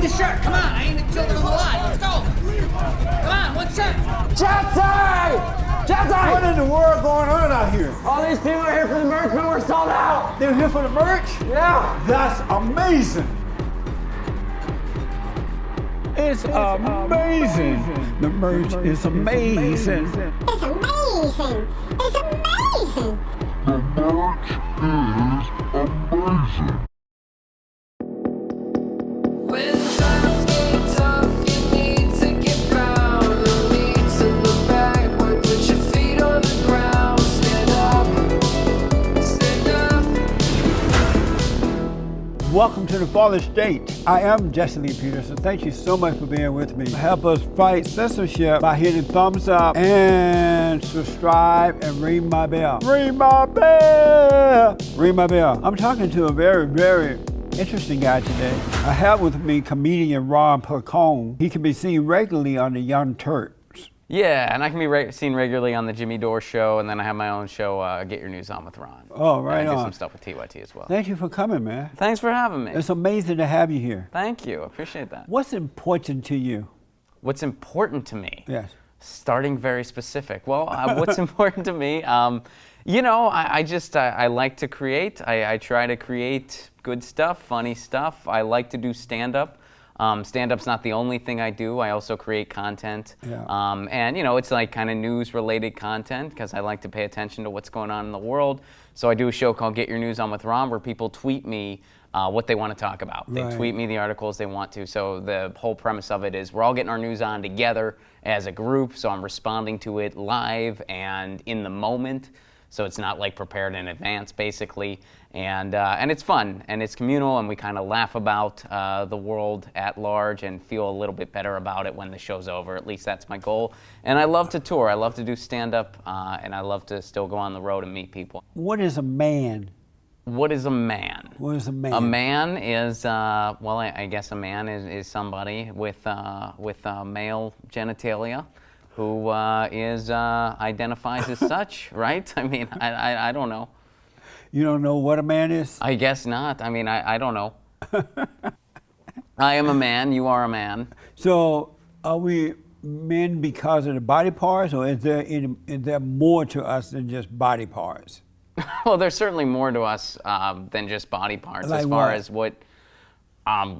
need the shirt. Come on, I ain't the children of the light. Let's go. Come on, one shirt. Jesse! Jesse! What in the world going on out here? All these people are here for the merch, but we're sold out. They're here for the merch? Yeah. That's amazing. It's amazing. The merch is amazing. It's amazing. It's amazing. The merch is amazing. When times get tough, you need to get found. No need to look backward. Put your feet on the ground. Stand up. Stand up. Welcome to the TheFallenState. I am Jesse Lee Peterson. Thank you so much for being with me. Help us fight censorship by hitting thumbs up and subscribe and ring my bell. Ring my bell. Ring my bell. I'm talking to a very interesting guy today. I have with me comedian Ron Placone. He can be seen regularly on the Young Turks. Yeah, and I can be seen regularly on the Jimmy Dore Show, and then I have my own show, Get Your News On with Ron. Oh, right and I do on. some stuff with TYT as well. Thank you for coming, man. Thanks for having me. It's amazing to have you here. Thank you. I appreciate that. What's important to you? What's important to me? Yes. Starting very specific. Well, what's important to me? You know, I like to create. I try to create good stuff, funny stuff. I like to do stand-up. Stand-up's not the only thing I do. I also create content. Yeah. And, you know, it's like kind of news-related content because I like to pay attention to what's going on in the world. So I do a show called Get Your News On with Ron where people tweet me what they want to talk about. They Right. tweet me the articles they want to. So the whole premise of it is we're all getting our news on together as a group. So I'm responding to it live and in the moment. So it's not like prepared in advance, basically, and it's fun and it's communal, and we kind of laugh about the world at large and feel a little bit better about it when the show's over. At least that's my goal. And I love to tour. I love to do stand-up, and I love to still go on the road and meet people. What is a man? What is a man? What is a man? A man is well, I guess a man is somebody with male genitalia. Who identifies as such, right? I mean, I don't know. You don't know what a man is? I guess not. I mean, I don't know. I am a man, you are a man. So are we men because of the body parts, or is there more to us than just body parts? Well, there's certainly more to us than just body parts. Like as far what? as what,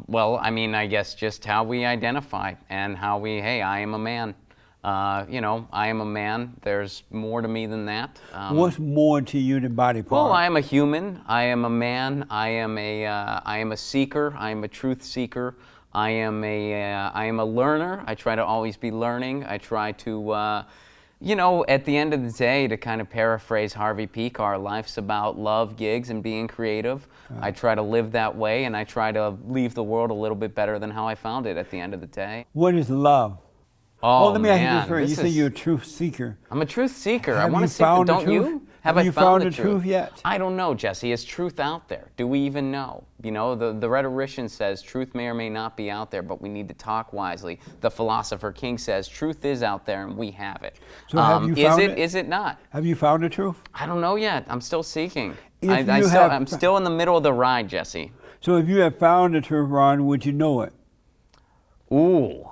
well, I mean, I guess just how we identify and how hey, I am a man. You know, I am a man. There's more to me than that. What's more to you than body parts? Well, I am a human. I am a man. I am a seeker. I am a truth seeker. I am a learner. I try to always be learning. I try to, you know, at the end of the day, to kind of paraphrase Harvey Pekar, life's about love, gigs, and being creative. I try to live that way, and I try to leave the world a little bit better than how I found it at the end of the day. What is love? Oh, Let me ask you man, this first. You say you're a truth seeker. I'm a truth seeker. I Have want you to see. found the Don't truth? you? Have I you found the truth yet? I don't know, Jesse. Is truth out there? Do we even know? You know, the rhetorician says truth may or may not be out there, but we need to talk wisely. The philosopher King says truth is out there and we have it. So have you found it? Is it not? Have you found the truth? I don't know yet. I'm still seeking. If I'm still in the middle of the ride, Jesse. So if you have found the truth, Ron, would you know it? Ooh,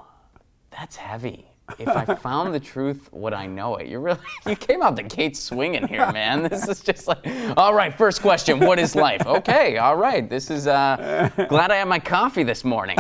that's heavy. If I found the truth, would I know it? You came out the gate swinging here, man. This is just like, all right, first question, what is life? Okay, all right, this is, glad I had my coffee this morning.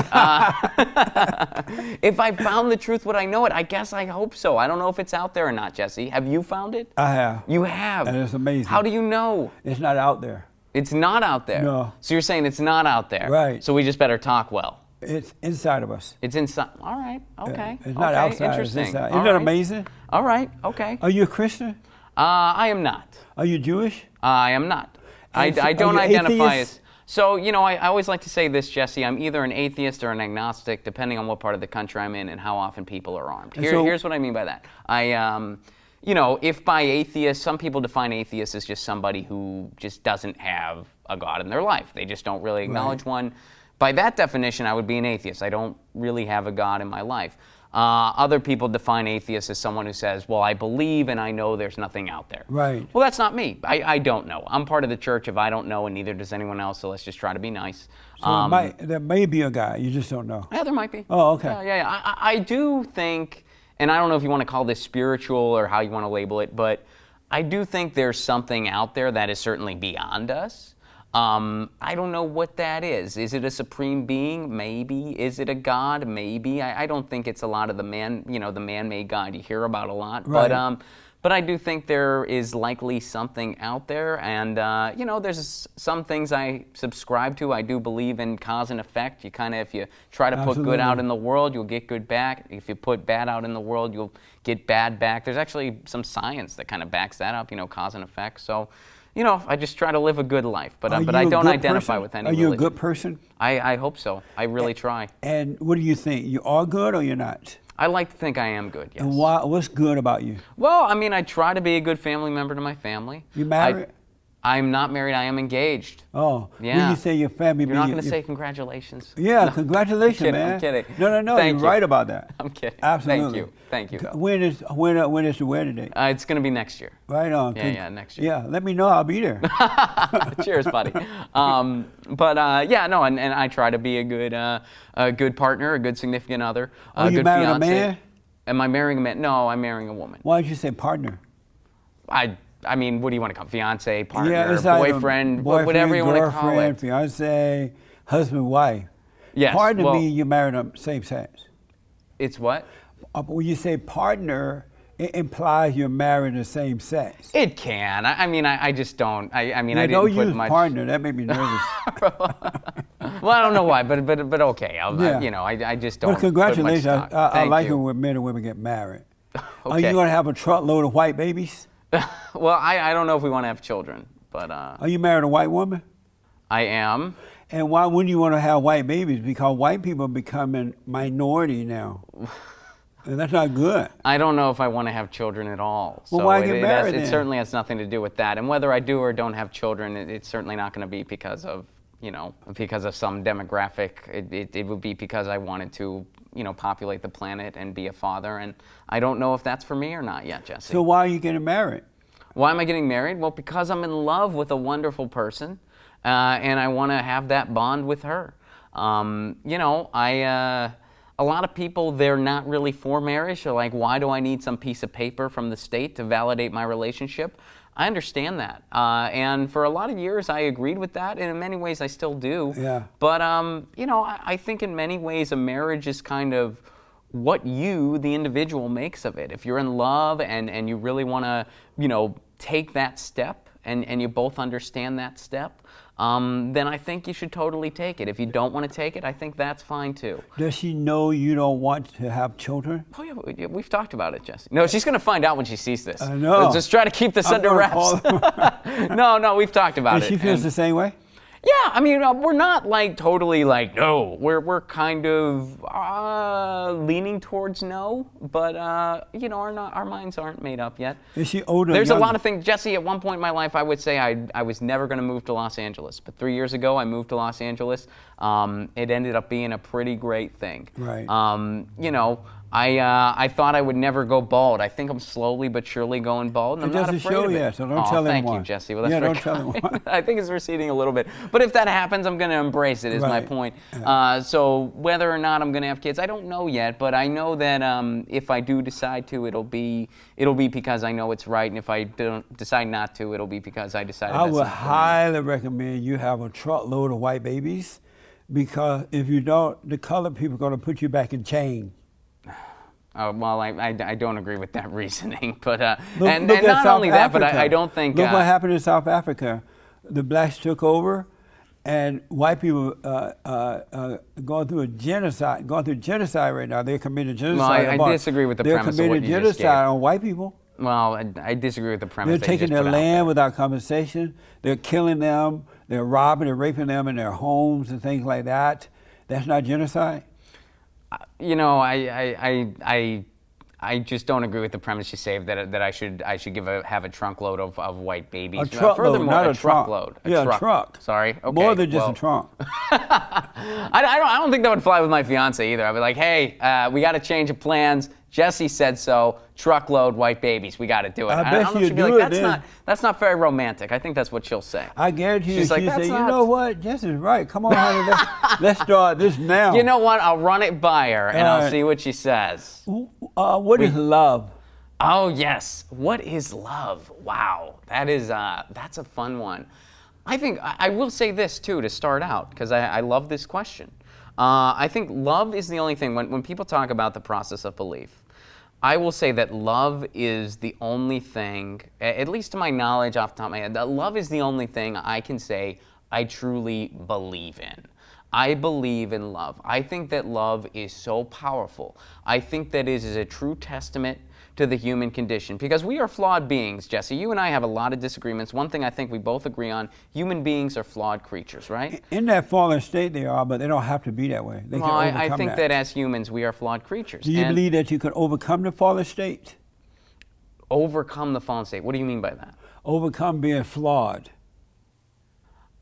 If I found the truth, would I know it? I guess I hope so. I don't know if it's out there or not, Jesse. Have you found it? I have. You have? And it's amazing. How do you know? It's not out there. It's not out there? No. So you're saying it's not out there? Right. So we just better talk well. It's inside of us. It's inside. All right. Okay. It's not okay. outside. Interesting. It's inside. All Isn't that right. amazing? All right. Okay. Are you a Christian? I am not. Are you Jewish? I am not. I Are don't you identify atheist? as. So, you know, I always like to say this, Jesse. I'm either an atheist or an agnostic, depending on what part of the country I'm in and how often people are armed. Here's what I mean by that. You know, if by atheist, some people define atheist as just somebody who just doesn't have a God in their life. They just don't really acknowledge one. By that definition, I would be an atheist. I don't really have a God in my life. Other people define atheist as someone who says, well, I believe and I know there's nothing out there. Right. Well, that's not me. I don't know. I'm part of the church of I don't know, and neither does anyone else, so let's just try to be nice. So there may be a guy, you just don't know. Yeah, there might be. Oh, okay. Yeah. I do think, and I don't know if you want to call this spiritual or how you want to label it, but I do think there's something out there that is certainly beyond us. I don't know what that is. Is it a supreme being? Maybe. Is it a God? Maybe. I don't think it's a lot of the man-made God you hear about a lot. Right. But I do think there is likely something out there, and there's some things I subscribe to. I do believe in cause and effect. You kind of, if you try to put good out in the world, you'll get good back. If you put bad out in the world, you'll get bad back. There's actually some science that kind of backs that up. Cause and effect. So. I just try to live a good life, but I don't identify with any religion. Are you a good person? I hope so. I really try. And what do you think? You are good or you're not? I like to think I am good, yes. And what's good about you? Well, I try to be a good family member to my family. You married? I'm not married. I am engaged. Oh, yeah. When you say your family, you're not going to say congratulations. Yeah, no. Congratulations, man. I'm kidding. No. You're right about that. I'm kidding. Absolutely. Thank you. When is the wedding date? It's going to be next year. Right on. Yeah, next year. Yeah, let me know. I'll be there. Cheers, buddy. And I try to be a good partner, a good significant other, a you good married fiance. a man? Am I marrying a man? No, I'm marrying a woman. Why did you say partner? What do you want to call fiance, partner, yeah, boyfriend, whatever you want to call it? Fiance, husband, wife. Yes. Partner means you married a same sex. It's what? When you say partner, it implies you're married the same sex. It can. I just don't. I didn't don't put use much. Partner. That made me nervous. Well, I don't know why, but okay. I just don't. Well, congratulations. Put much stock. I Thank like you. it when men and women get married. Okay. Are you going to have a truckload of white babies? Well, I don't know if we want to have children, but. Are you married a white woman? I am. And why wouldn't you want to have white babies? Because white people are becoming minority now. And that's not good. I don't know if I want to have children at all. Well, why get married It then? certainly has nothing to do with that. And whether I do or don't have children, it's certainly not going to be because of some demographic. It would be because I wanted to, populate the planet and be a father. And I don't know if that's for me or not yet, Jesse. So why are you getting married? Why am I getting married? Well, because I'm in love with a wonderful person, and I want to have that bond with her. A lot of people, they're not really for marriage. They're like, why do I need some piece of paper from the state to validate my relationship? I understand that. And for a lot of years, I agreed with that. And in many ways, I still do. Yeah. But, I think in many ways, a marriage is kind of what you, the individual, makes of it. If you're in love and you really want to, take that step and you both understand that step, then I think you should totally take it. If you don't want to take it, I think that's fine too. Does she know you don't want to have children? Oh yeah, we've talked about it, Jesse. No, she's going to find out when she sees this. I know. Just try to keep this under wraps. No, we've talked about And it. she feels the same way? Yeah, we're not like totally like no. We're kind of leaning towards no, but our minds aren't made up yet. Is she older? There's a lot of things, Jesse. At one point in my life, I would say I was never going to move to Los Angeles, but 3 years ago, I moved to Los Angeles. It ended up being a pretty great thing. Right. I thought I would never go bald. I think I'm slowly but surely going bald, and I'm not afraid of it. Yet, so don't tell thank anyone. you, Jesse. Well, that's don't tell anyone. I think it's receding a little bit, but if that happens, I'm going to embrace it. Is my point. So whether or not I'm going to have kids, I don't know yet. But I know that if I do decide to, it'll be because I know it's right, and if I don't decide not to, it'll be because I decided. I would highly recommend you have a truckload of white babies, because if you don't, the colored people are going to put you back in chain. Well, I don't agree with that reasoning, but Look and at not South only that, but Africa. I don't think. Look what happened in South Africa. The blacks took over, and white people going through genocide right now. They're committing genocide. Well, I disagree with the premise of what you They're committing genocide on white people. Well, I disagree with the premise. They're taking their land without compensation. They're killing them. They're robbing and raping them in their homes and things like that. That's not genocide. I I just don't agree with the premise you say that I should have a trunk load of white babies. A truckload, Furthermore, not a truckload. Yeah, a truck. Sorry. Okay. More than just a trunk. I don't think that would fly with my fiance either. I'd be like, hey, we got to change of plans. Jesse said so. Truckload white babies. We got to do it. I bet don't know if you she'd be do like, it that's not very romantic. I think that's what she'll say. I guarantee you, She's like, she'd say, "That's you not-" know what? Jesse's right. Come on, honey, let's start this now. You know what? I'll run it by her and I'll right. see what she says. What is love? Oh yes. What is love? Wow. That's a fun one. I think I will say this too to start out because I love this question. I think love is the only thing when people talk about the process of belief. I will say that love is the only thing, at least to my knowledge off the top of my head, that love is the only thing I can say I truly believe in. I believe in love. I think that love is so powerful. I think that it is a true testament to the human condition because we are flawed beings, Jesse. You and I have a lot of disagreements. One thing I think we both agree on, human beings are flawed creatures, right? In that fallen state they are, but they don't have to be that way. They Well, can overcome I think that as humans, we are flawed creatures. Do you And believe that you can overcome the fallen state? overcome the fallen state? What do you mean by that? Overcome being flawed.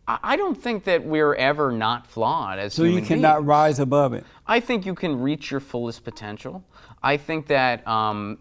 I don't think that we're ever not flawed as So human you cannot beings. rise above it. I think you can reach your fullest potential. I think that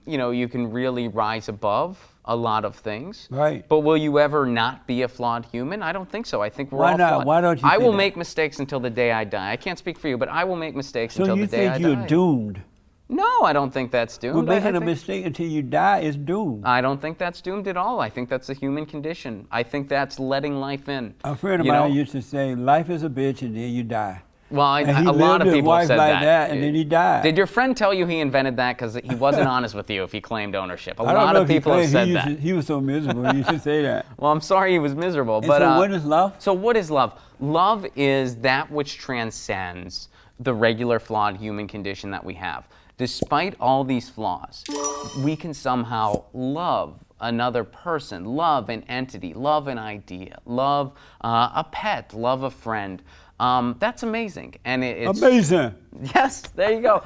you can really rise above a lot of things. Right. But will you ever not be a flawed human? I don't think so. I think we're Why all not? flawed. Why don't you I think will that? make mistakes until the day I die. I can't speak for you, but I will make mistakes So until you the day I think die. you're doomed? No, I don't think that's doomed. Well, I making a think- mistake until you die is doomed. I don't think that's doomed at all. I think that's a human condition. I think that's letting life in. A friend of You mine know? used to say, life is a bitch and then you die. Well, And he a lot lived of his people have life said like that, and then he died. Did your friend tell you he invented that? Because he wasn't honest with you if he claimed ownership. A I don't lot know of if he people have claimed said he that. he was so miserable. You should say that. Well, I'm sorry he was miserable. And But so what is love? So what is love? Love is that which transcends the regular flawed human condition that we have. Despite all these flaws, we can somehow love another person, love an entity, love an idea, love a pet, love a friend. That's amazing. And it's Amazing. Yes, there you go.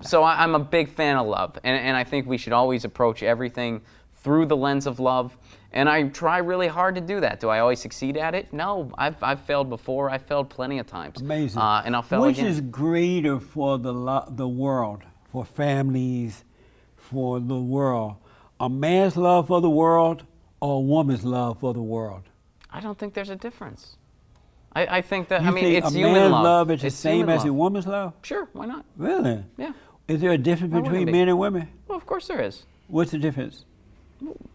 So I'm a big fan of love, and I think we should always approach everything through the lens of love. And I try really hard to do that. Do I always succeed at it? No, I've failed before. I've failed plenty of times. Amazing. And I'll fail Which again. is greater for the world, for families, for the world? A man's love for the world or a woman's love for the world? I don't think there's a difference. I think that, You think it's a human man's love. love is the It's same human as a love. woman's love? Sure, why not? Really? Yeah. Is there a difference Why wouldn't between it be? men and women? Well, of course there is. What's the difference?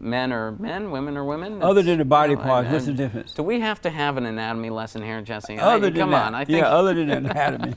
Men are men, women are women. Other It's- than the body you know, parts, what's the difference? Do we have to have an anatomy lesson here, Jesse? Other than Come that, on, I think. yeah, other than anatomy.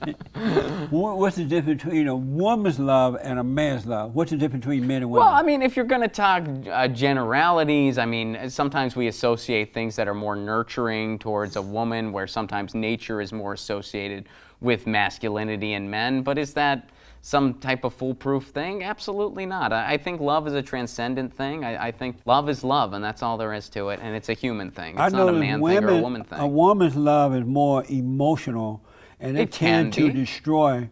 What's the difference between a woman's love and a man's love? What's the difference between men and women? Well, I mean, if you're going to talk generalities, I mean, sometimes we associate things that are more nurturing towards a woman, where sometimes nature is more associated with masculinity in men. But is that some type of foolproof thing? Absolutely not. I think love is a transcendent thing. I think love is love, and that's all there is to it. And it's a human thing. It's not a that man thing or a woman A thing. woman's love is more emotional, and it It can tends to be. destroy,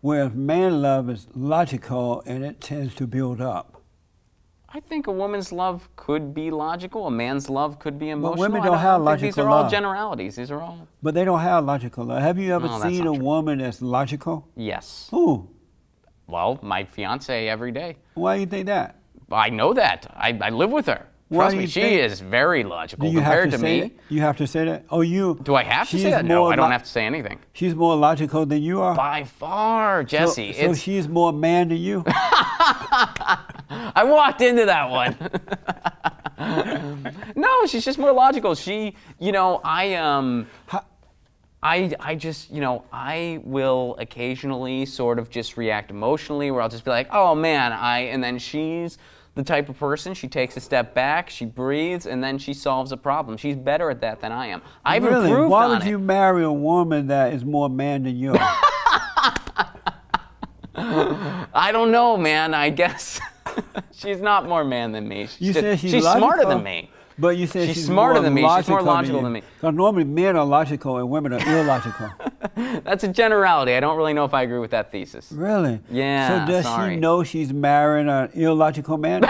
whereas man's love is logical, and it tends to build up. I think a woman's love could be logical. A man's love could be emotional. women I don't have think these logical are all love. generalities. These are all. But they don't have logical love. Have you ever No, that's seen not a true. woman that's logical? Yes. Who? Well, my fiance every day. Why do you think that? I know that. I live with her. Why Trust do me, you she think- is very logical Do you have compared to to say me. that? You have to say that? Oh, you. Do I have to she's say that? No, more I don't lo- have to say anything. She's more logical than you are? By far, Jesse. So she's more man than you? I walked into that one. No, she's just more logical. She, I just, I will occasionally sort of just react emotionally where I'll just be like, oh man, and then she's the type of person, she takes a step back, she breathes, and then she solves a problem. She's better at that than I am. I've Really? improved Why on would it. you marry a woman that is more man than you? I don't know, man, I guess. She's not more man than me. You said she's smarter logical, than me. But you said She's she's smarter more than me. She's more logical logical you. than me. Because normally men are logical and women are illogical. That's a generality. I don't really know if I agree with that thesis. Really? Yeah, So does sorry. she know she's marrying an illogical man?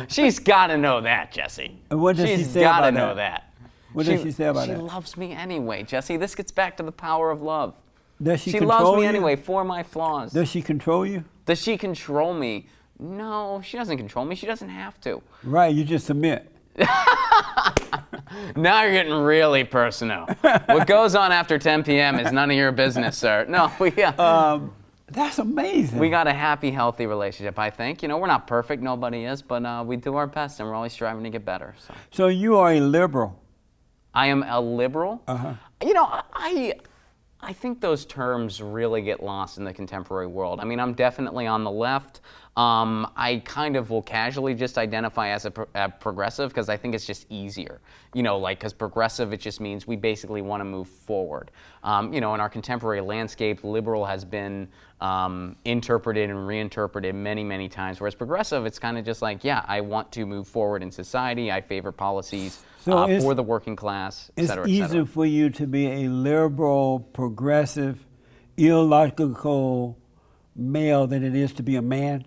She's got to know that, Jesse. And what does she She's say got to about know that? that. What does she say about She that? loves me anyway, Jesse. This gets back to the power of love. Does she She control loves me you? anyway for my flaws. Does she control you? Does she control me? No, she doesn't control me. She doesn't have to. Right, you just submit. Now you're getting really personal. What goes on after 10 p.m. is none of your business, sir. No, That's amazing. we got a happy, healthy relationship, I think. You know, we're not perfect. Nobody is. But we do our best, and we're always striving to get better. So you are a liberal. I am a liberal. Uh-huh. You know, I think those terms really get lost in the contemporary world. I mean, I'm definitely on the left. I kind of will casually just identify as a progressive because I think it's just easier. You know, like, because progressive, it just means we basically want to move forward. You know, in our contemporary landscape, liberal has been interpreted and reinterpreted many, many times, whereas progressive, it's kind of just like, yeah, I want to move forward in society. I favor policies for the working class, et cetera, et It's cetera. easier for you to be a liberal, progressive, illogical male than it is to be a man?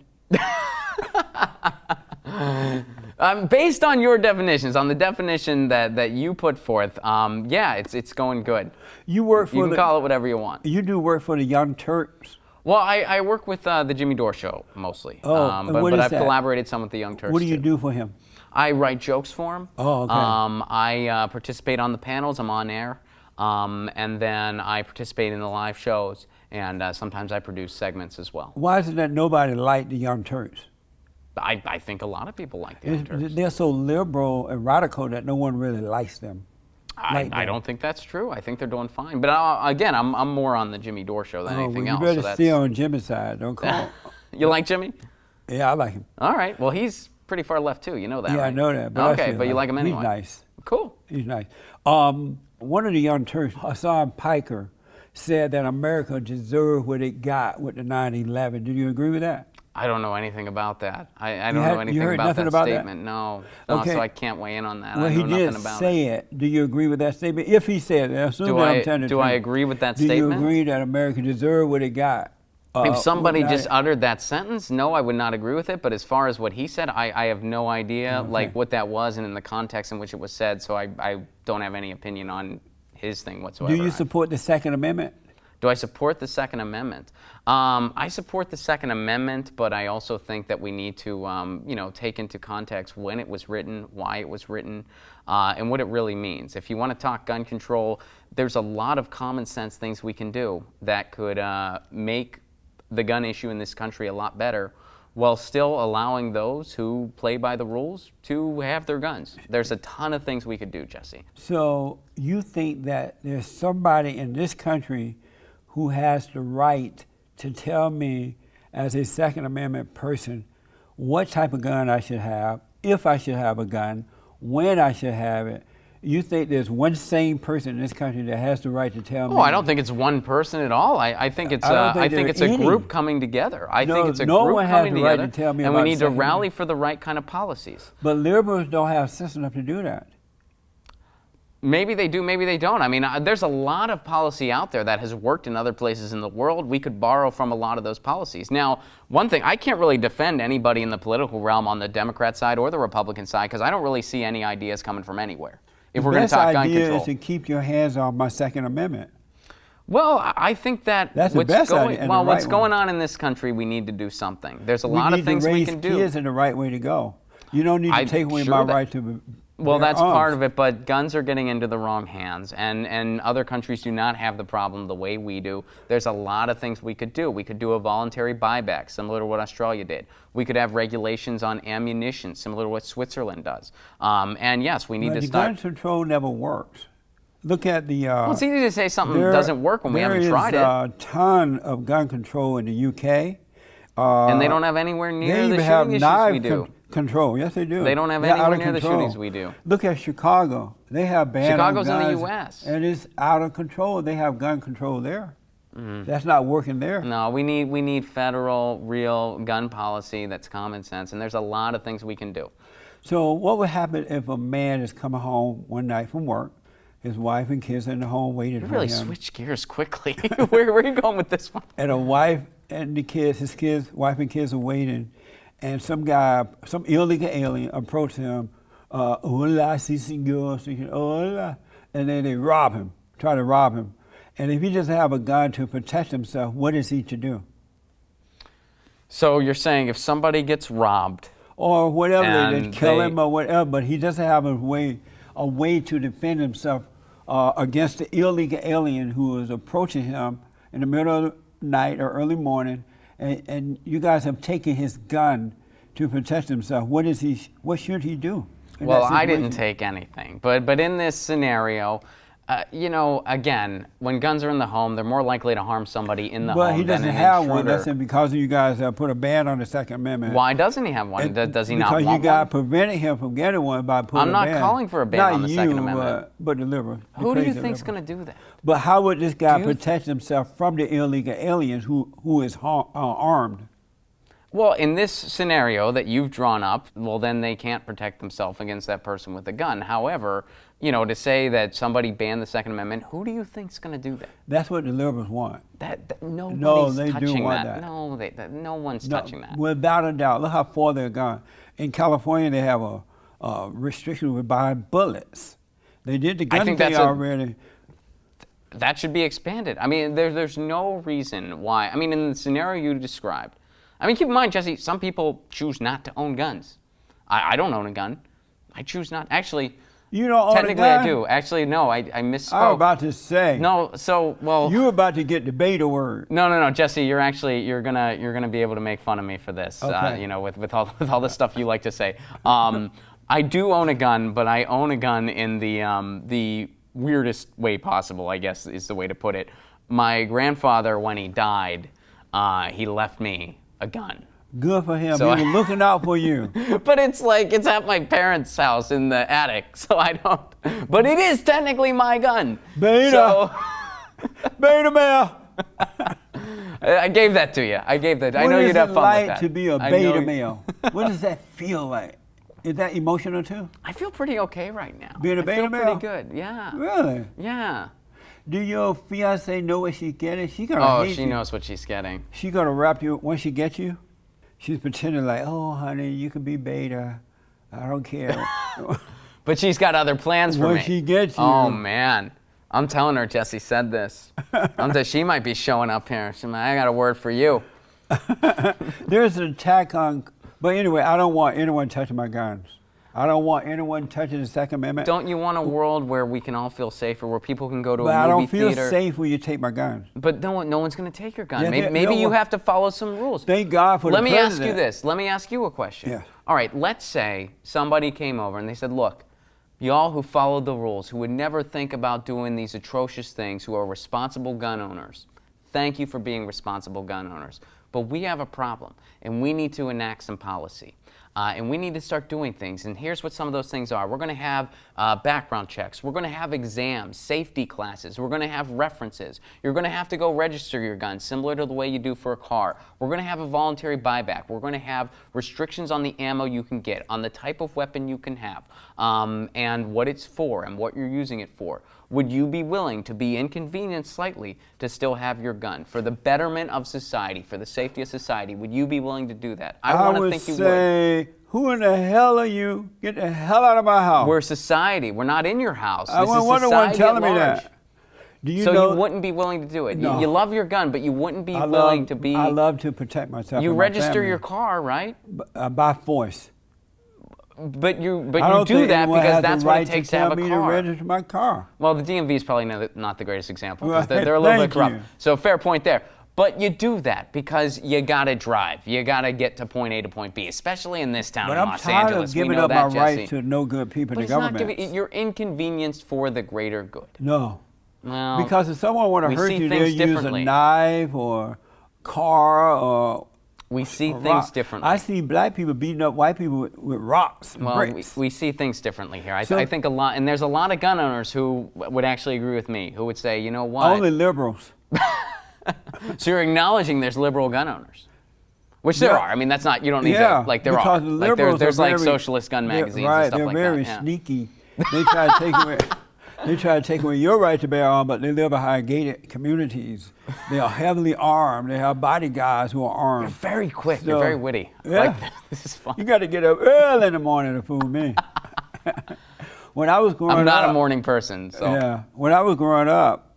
Based on your definitions, on the definition that you put forth, yeah, it's going good. You work for You can call it whatever you want. You do work for the Young Turks. Well, I work with the Jimmy Dore Show mostly. Oh, and what but is I've that? collaborated some with the Young Turks. What do you too. do for him? I write jokes for him. Oh, okay. I participate on the panels. I'm on air. And then I participate in the live shows. And sometimes I produce segments as well. Why is it that nobody liked the Young Turks? I think a lot of people like the Young Turks. They're so liberal and radical that no one really likes them. I don't think that's true. I think they're doing fine. But again, I'm more on the Jimmy Dore Show than anything well, else. you better so stay on Jimmy's side. Don't call. You like Jimmy? Yeah, I like him. All right. Well, he's pretty far left too. You know that, Yeah, right? I know that. But I okay, still but you like him anyway. He's nice. Cool. He's nice. One of the Young Turks, Hassan Piker, said that America deserved what it got with the 9/11. Do you agree with that? I don't know anything about that. I don't know you anything heard about nothing that about that? statement. No, Okay. so I can't weigh in on that. Well, I he know did nothing about say it. it. Do you agree with that statement? If he said it, assume Do that I- I'm telling the do I truth. agree with that Do statement? you agree that America deserved what it got? If somebody when just I- uttered that sentence, no, I would not agree with it. But as far as what he said, I have no idea like what that was and in the context in which it was said. So I don't have any opinion on his thing whatsoever. Do you support the Second Amendment? Do I support the Second Amendment? I support the Second Amendment, but I also think that we need to, take into context when it was written, why it was written, and what it really means. If you want to talk gun control, there's a lot of common sense things we can do that could make the gun issue in this country a lot better, while still allowing those who play by the rules to have their guns. There's a ton of things we could do, Jesse. So you think that there's somebody in this country who has the right to tell me as a Second Amendment person what type of gun I should have, if I should have a gun, when I should have it? You think there's one sane person in this country that has the right to tell me? Oh, I don't think it's one person at all. I think it's I don't think it's there a are group any. coming together. I No, think it's a no group one has coming the right together, to tell me and we about need to Second rally Amendment. for the right kind of policies. But liberals don't have sense enough to do that. Maybe they do, maybe they don't. I mean, there's a lot of policy out there that has worked in other places in the world. We could borrow from a lot of those policies. Now, one thing, I can't really defend anybody in the political realm on the Democrat side or the Republican side because I don't really see any ideas coming from anywhere. If we're going to talk gun The best idea control. is to keep your hands off my Second Amendment. Well, I think that That's the what's best going idea and the well, what's right going one. on in this country, we need to do something. There's a lot of things we need can to raise do. kids in the right way to go. You don't need to I'm take away sure my that- right to Well, bear that's part arms. of it, but guns are getting into the wrong hands, and other countries do not have the problem the way we do. There's a lot of things we could do. We could do a voluntary buyback, similar to what Australia did. We could have regulations on ammunition, similar to what Switzerland does. And yes, we need But to the start. gun control never works. Look at the. Well, it's easy to say something doesn't work when we haven't tried it. There is a ton of gun control in the UK. And they don't have anywhere They near the even have shooting issues knife we do. control. Yes, they do. They don't have They're out anywhere of near the control. shootings we do. Look at Chicago. They have banned Chicago's in the guns, US. and it's out of control. They have gun control there. Mm-hmm. That's not working there. No, we need federal, real gun policy that's common sense, and there's a lot of things we can do. So what would happen if a man is coming home one night from work? His wife and kids in the home waited You for really him. switched gears quickly. Where are you going with this one? And a wife and the kids, his kids, wife and kids are waiting. And some guy, some illegal alien approached him. Hola, si senor, hola. And then they rob him, try to rob him. And if he doesn't have a gun to protect himself, what is he to do? So you're saying if somebody gets robbed, Or whatever, they And kill they- him or whatever, but he doesn't have a way to defend himself against the illegal alien who is approaching him in the middle of the night or early morning, and you guys have taken his gun to protect himself. What should he do? in well, that I didn't situation? take anything. But in this scenario, you know, again, when guns are in the home, they're more likely to harm somebody in the But home he than doesn't an have intruder. one. That's it, because you guys put a ban on the Second Amendment. Why doesn't he have one? And Does he not because want you guys one? prevented him from getting one by putting I'm a not ban. calling for a ban Not on the you, Second Amendment. But the liberal. the Who do you crazy think's liberal. going to do that? But how would this guy Do you- protect himself from the illegal aliens who is armed? Well, in this scenario that you've drawn up, well, then they can't protect themselves against that person with a gun. However, you know, to say that somebody banned the Second Amendment, who do you think's going to do that? That's what the liberals want. Nobody's they do touching want that. that. No, no one's touching that. Without a doubt. Look how far they're gone. In California, they have a restriction with buying bullets. They did the gun think thing that's a- already. That should be expanded. I mean, there's no reason why. I mean, in the scenario you described, I mean, keep in mind, Jesse, some people choose not to own guns. I don't own a gun. I choose not. Actually, You don't own a technically gun? I do. Actually, no, I misspoke. I was about to say. No, so, well... You were about to get the beta word. No, Jesse, you're gonna be able to make fun of me for this. Okay. You know, with all the stuff you like to say. I do own a gun, but I own a gun in the weirdest way possible, I guess is the way to put it. My grandfather, when he died, he left me a gun. Good for him. So he was looking out for you. But it's at my parents' house in the attic, so I don't. But it is technically my gun. Beta. So Beta male. I gave that to you. I gave that. I know you'd have fun What is it with like that. to be a I beta know- male? What does that feel like? Is that emotional too? I feel pretty okay right now. Being a I beta feel male? pretty good. Yeah. Really? Yeah. Do your fiance know what she's getting? She gonna Oh, hate she you. knows what she's getting. She gonna wrap you once she gets you. She's pretending like, oh, honey, you can be beta. I don't care. But she's got other plans for When me. she gets you. Oh man, I'm telling her Jesse said this. She might be showing up here. She's like, I got a word for you. There's an attack on. But anyway, I don't want anyone touching my guns. I don't want anyone touching the Second Amendment. Don't you want a world where we can all feel safer, where people can go to But a I movie don't feel theater? safe when you take my guns. But no one's going to take your gun. Yeah, Maybe no you one- have to follow some rules. Thank God for the Let me ask you president. this. Let me ask you a question. Yeah. All right, let's say somebody came over and they said, look, y'all who followed the rules, who would never think about doing these atrocious things, who are responsible gun owners, thank you for being responsible gun owners. But we have a problem, and we need to enact some policy. And we need to start doing things. And here's what some of those things are. We're going to have background checks. We're going to have exams, safety classes. We're going to have references. You're going to have to go register your gun, similar to the way you do for a car. We're going to have a voluntary buyback. We're going to have restrictions on the ammo you can get, on the type of weapon you can have, and what it's for and what you're using it for. Would you be willing to be inconvenienced slightly to still have your gun? For the betterment of society, for the safety of society, would you be willing to do that? I want to would think you would. say, who in the hell are you? Get the hell out of my house. We're society. We're not in your house. I This is wonder one society telling at me large. that. Do you So know? you wouldn't be willing to do it. No. You love your gun, but you wouldn't be I willing love, to be. I love to protect myself. You and my register family. your car, right? By force. But you I don't do think that anyone because has that's the what right it takes to tell have a me car. to register my car. Well, the DMV is probably not the greatest example because Right, they're a little bit thank corrupt. you. So fair point there. But you do that because you gotta drive. You gotta get to point A to point B, especially in this town But in I'm Los tired Angeles. of We giving know up that, my Jesse. rights to no good people But in it's the not government. giving. You're inconvenienced for the greater good. No. Well, Because if someone want to we hurt see you, they'll things use a differently. knife or car or we see a things rock. differently. I see black people beating up white people with rocks and Well, bricks. we see things differently here. So- I think a lot, and there's a lot of gun owners who would actually agree with me, who would say, you know what? Only liberals. So you're acknowledging there's liberal gun owners, which there Yeah. are. I mean, that's not, you don't need Yeah, to, like there because are. the Like liberals there's are like very- socialist gun they're- magazines right, and stuff they're like very that. Yeah. sneaky. They try to take away. They try to take away your right to bear arms, but they live behind gated communities. They are heavily armed. They have bodyguards who are armed. You're very quick. So, You're very witty. I yeah. like this. This is fun. You got to get up early in the morning to fool me. When I was growing up. I'm not a morning person, so. Yeah. When I was growing up,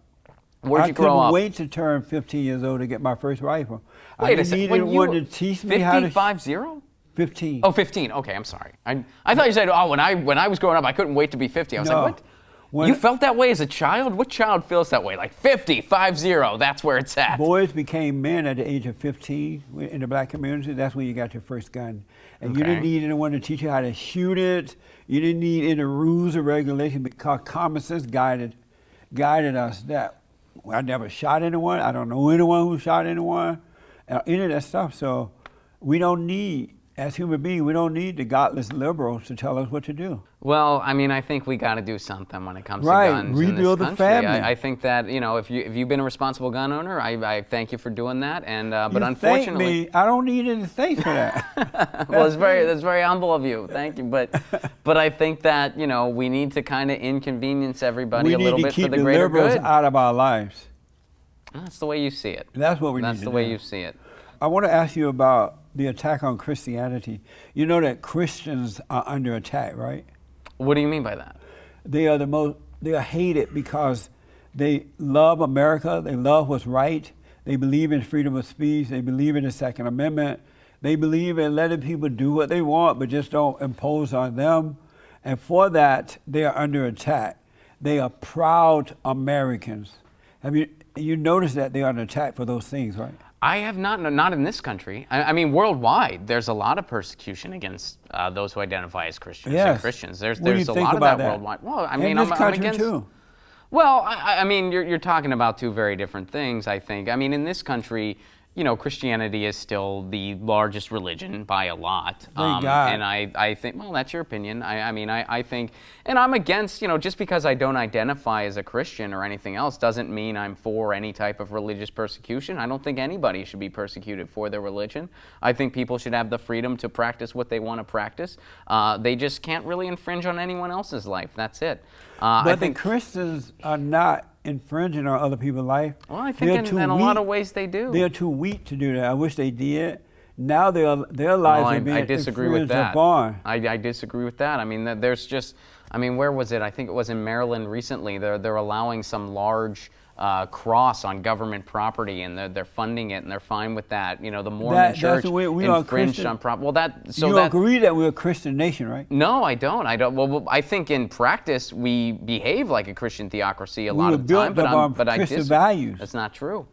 Where'd you grow couldn't up? wait to turn 15 years old to get my first rifle. Wait I a second. needed When you one were to teach me how to. 50? 15. Oh, 15. Okay, I'm sorry. I thought you said, oh, when I was growing up, I couldn't wait to be 50. I was No. like, what? When You felt that way as a child? What child feels that way? Like 50, 50, that's where it's at. Boys became men at the age of 15 in the black community. That's when you got your first gun. And you didn't Okay. need anyone to teach you how to shoot it. You didn't need any rules or regulations because common sense guided us that I never shot anyone. I don't know anyone who shot anyone, any of that stuff. So we don't need, as human beings, we don't need the godless liberals to tell us what to do. Well, I mean, I think we got to do something when it comes Right, to guns rebuild in the this country. family. I think that, you know, if you've been a responsible gun owner, I thank you for doing that. And but You unfortunately, thank me. I don't need any thanks for that. well, that's very humble of you. Thank you. But I think that, you know, we need to kind of inconvenience everybody We a little need to bit for keep the the greater liberals good. out of our lives. That's the way you see it. That's what we need That's to the do. way you see it. I want to ask you about the attack on Christianity. You know that Christians are under attack, right? What do you mean by that? They are hated because they love America, they love what's right, they believe in freedom of speech, they believe in the Second Amendment, they believe in letting people do what they want but just don't impose on them. And for that, they are under attack. They are proud Americans. Have you noticed that they are under attack for those things, right? I have not in this country. I mean, worldwide, there's a lot of persecution against those who identify as Christians Yes. and Christians. There's What do you a think lot of about that that? worldwide. Well, I In mean, this I'm country against. too. Well, I mean, you're talking about two very different things, I think. I mean, in this country, you know, Christianity is still the largest religion by a lot. Thank God. And I think, well, that's your opinion. I mean, I think, and I'm against, you know, just because I don't identify as a Christian or anything else doesn't mean I'm for any type of religious persecution. I don't think anybody should be persecuted for their religion. I think people should have the freedom to practice what they want to practice. They just can't really infringe on anyone else's life. That's it. But I think the Christians are not infringing on other people's life. Well, I think in a lot of ways they do. They are too weak to do that. I wish they did. Now their lives Well, are being I disagree with infringed that. upon. I disagree with that. I mean, there's just, I mean, where was it? I think it was in Maryland recently. They're allowing some large cross on government property, and they're funding it, and they're fine with that. You know, the Mormon That's Church the way we are infringed Christian. on property. Well, that so You that. agree that we're a Christian nation, right? No, I don't. Well, I think in practice we behave like a Christian theocracy a We lot were of the time, built upon but I Christian disagree. values. That's not true.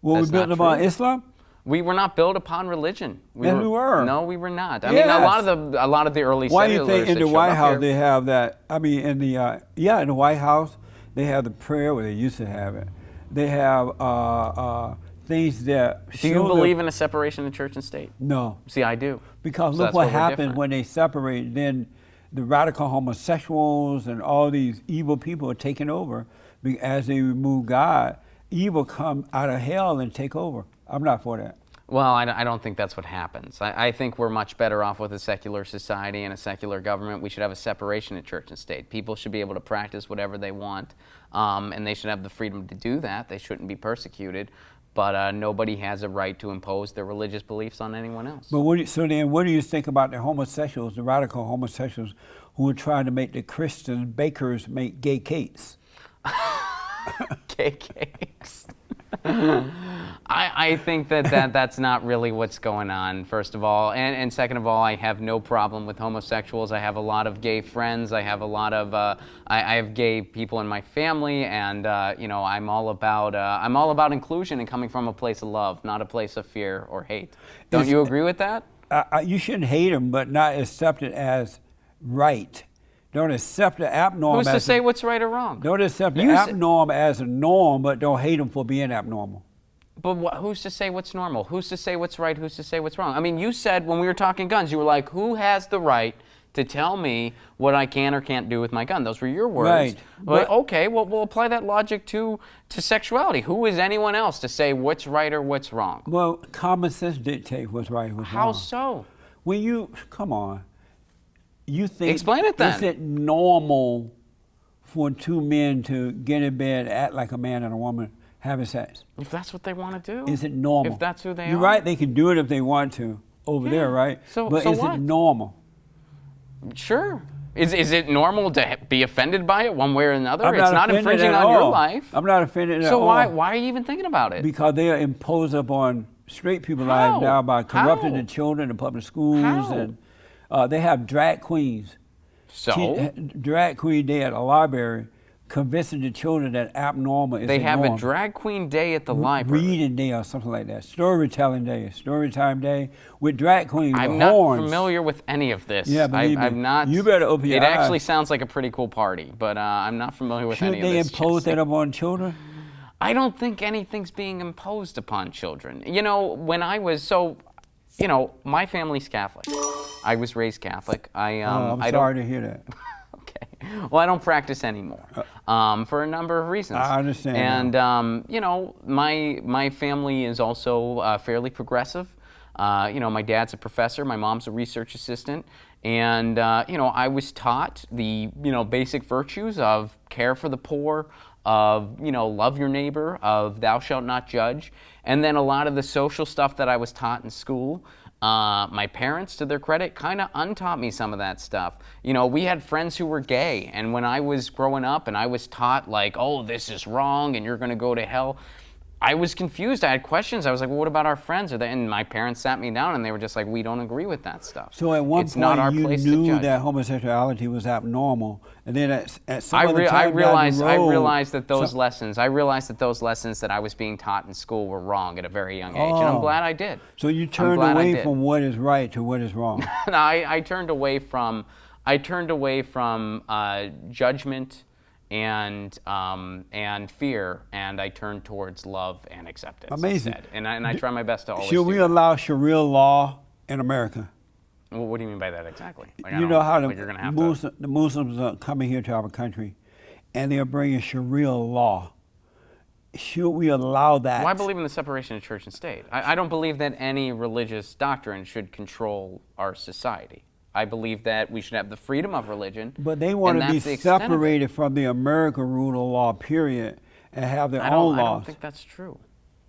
Well, we That's built not upon true. Islam? We were not built upon religion. Yes, we were. No, we were not. I mean, a lot of the early Why do you settlers think in that the showed White up House here- they have that? I mean, in the White House they have the prayer where they used to have it. They have things that. Do you believe in a separation of church and state? No, See, I do. because So look that's what where we're happens different. when they separate. Then the radical homosexuals and all these evil people are taking over as they remove God. Evil come out of hell and take over. I'm not for that. Well, I don't think that's what happens. I think we're much better off with a secular society and a secular government. We should have a separation of church and state. People should be able to practice whatever they want, and they should have the freedom to do that. They shouldn't be persecuted, but nobody has a right to impose their religious beliefs on anyone else. But what do you think about the homosexuals, the radical homosexuals, who are trying to make the Christian bakers make gay cakes? Gay cakes. I think that's not really what's going on, first of all. And second of all, I have no problem with homosexuals. I have a lot of gay friends. I have a lot of, I have gay people in my family, and you know, I'm all about inclusion and coming from a place of love, not a place of fear or hate. Don't you agree with that? You shouldn't hate them, but not accept it as right. Don't accept the abnormal. Who's to say what's right or wrong? Don't accept the You abnormal as a norm, but don't hate them for being abnormal. But who's to say what's normal? Who's to say what's right? Who's to say what's wrong? I mean, you said when we were talking guns, you were like, who has the right to tell me what I can or can't do with my gun? Those were your words. Right. But okay, well, we'll apply that logic to sexuality. Who is anyone else to say what's right or what's wrong? Well, common sense dictates what's right and what's How wrong. so? When you, come on, you think, Explain it then. Is it normal for two men to get in bed, act like a man and a woman having sex? If that's what they want to do. Is it normal? If that's who they You're are. right, they can do it if they want to over there, right? But so is what? it normal? Sure. Is it normal to be offended by it one way or another? I'm It's not offended infringing at on your all. life. I'm not offended at So all. why are you even thinking about it? Because they are imposed upon straight people's How? lives now by corrupting How? the children in public schools. How? And they have drag queens. So Drag queen day at a library, convincing the children that abnormal is they the have norm. a drag queen day at the library. Reading day or something like that. Storytelling day, storytime day with drag queens I'm with not horns. familiar with any of this. Yeah, believe me. I'm not. You better open your It actually eyes. sounds like a pretty cool party, but I'm not familiar with Should any they of this. impose Jesse. that upon children? I don't think anything's being imposed upon children. You know, when I was my family's Catholic. I was raised Catholic. I'm I sorry don't. to hear that. Okay. Well, I don't practice anymore for a number of reasons. I understand. And my family is also fairly progressive. My dad's a professor. My mom's a research assistant. And I was taught the basic virtues of care for the poor, of love your neighbor, of thou shalt not judge, and then a lot of the social stuff that I was taught in school. My parents, to their credit, kind of untaught me some of that stuff. We had friends who were gay, and when I was growing up and I was taught like, oh, this is wrong and you're going to go to hell, I was confused. I had questions. I was like, well, what about our friends? And my parents sat me down and they were just like, we don't agree with that stuff. So at one it's not our point you place to knew judge. that homosexuality was abnormal, and then at some I other time realized that those so- lessons that I was being taught in school were wrong at a very young age, and I'm Oh. glad I did. So you I'm turned glad I away did. from what is right to what is wrong. No, I turned away from judgment and fear, and I turned towards love and acceptance. Amazing. Instead. And I try my best to always. Should do we that. allow Sharia law in America? Well, what do you mean by that exactly? Like, I You don't know how like you're gonna have to. the Muslims are coming here to our country, and they are bringing Sharia law. Should we allow that? Well, I believe in the separation of church and state. I don't believe that any religious doctrine should control our society. I believe that we should have the freedom of religion. But they want and to be that's the extent of it. separated from the American rule of law, period, and have their I own don't laws. think that's true.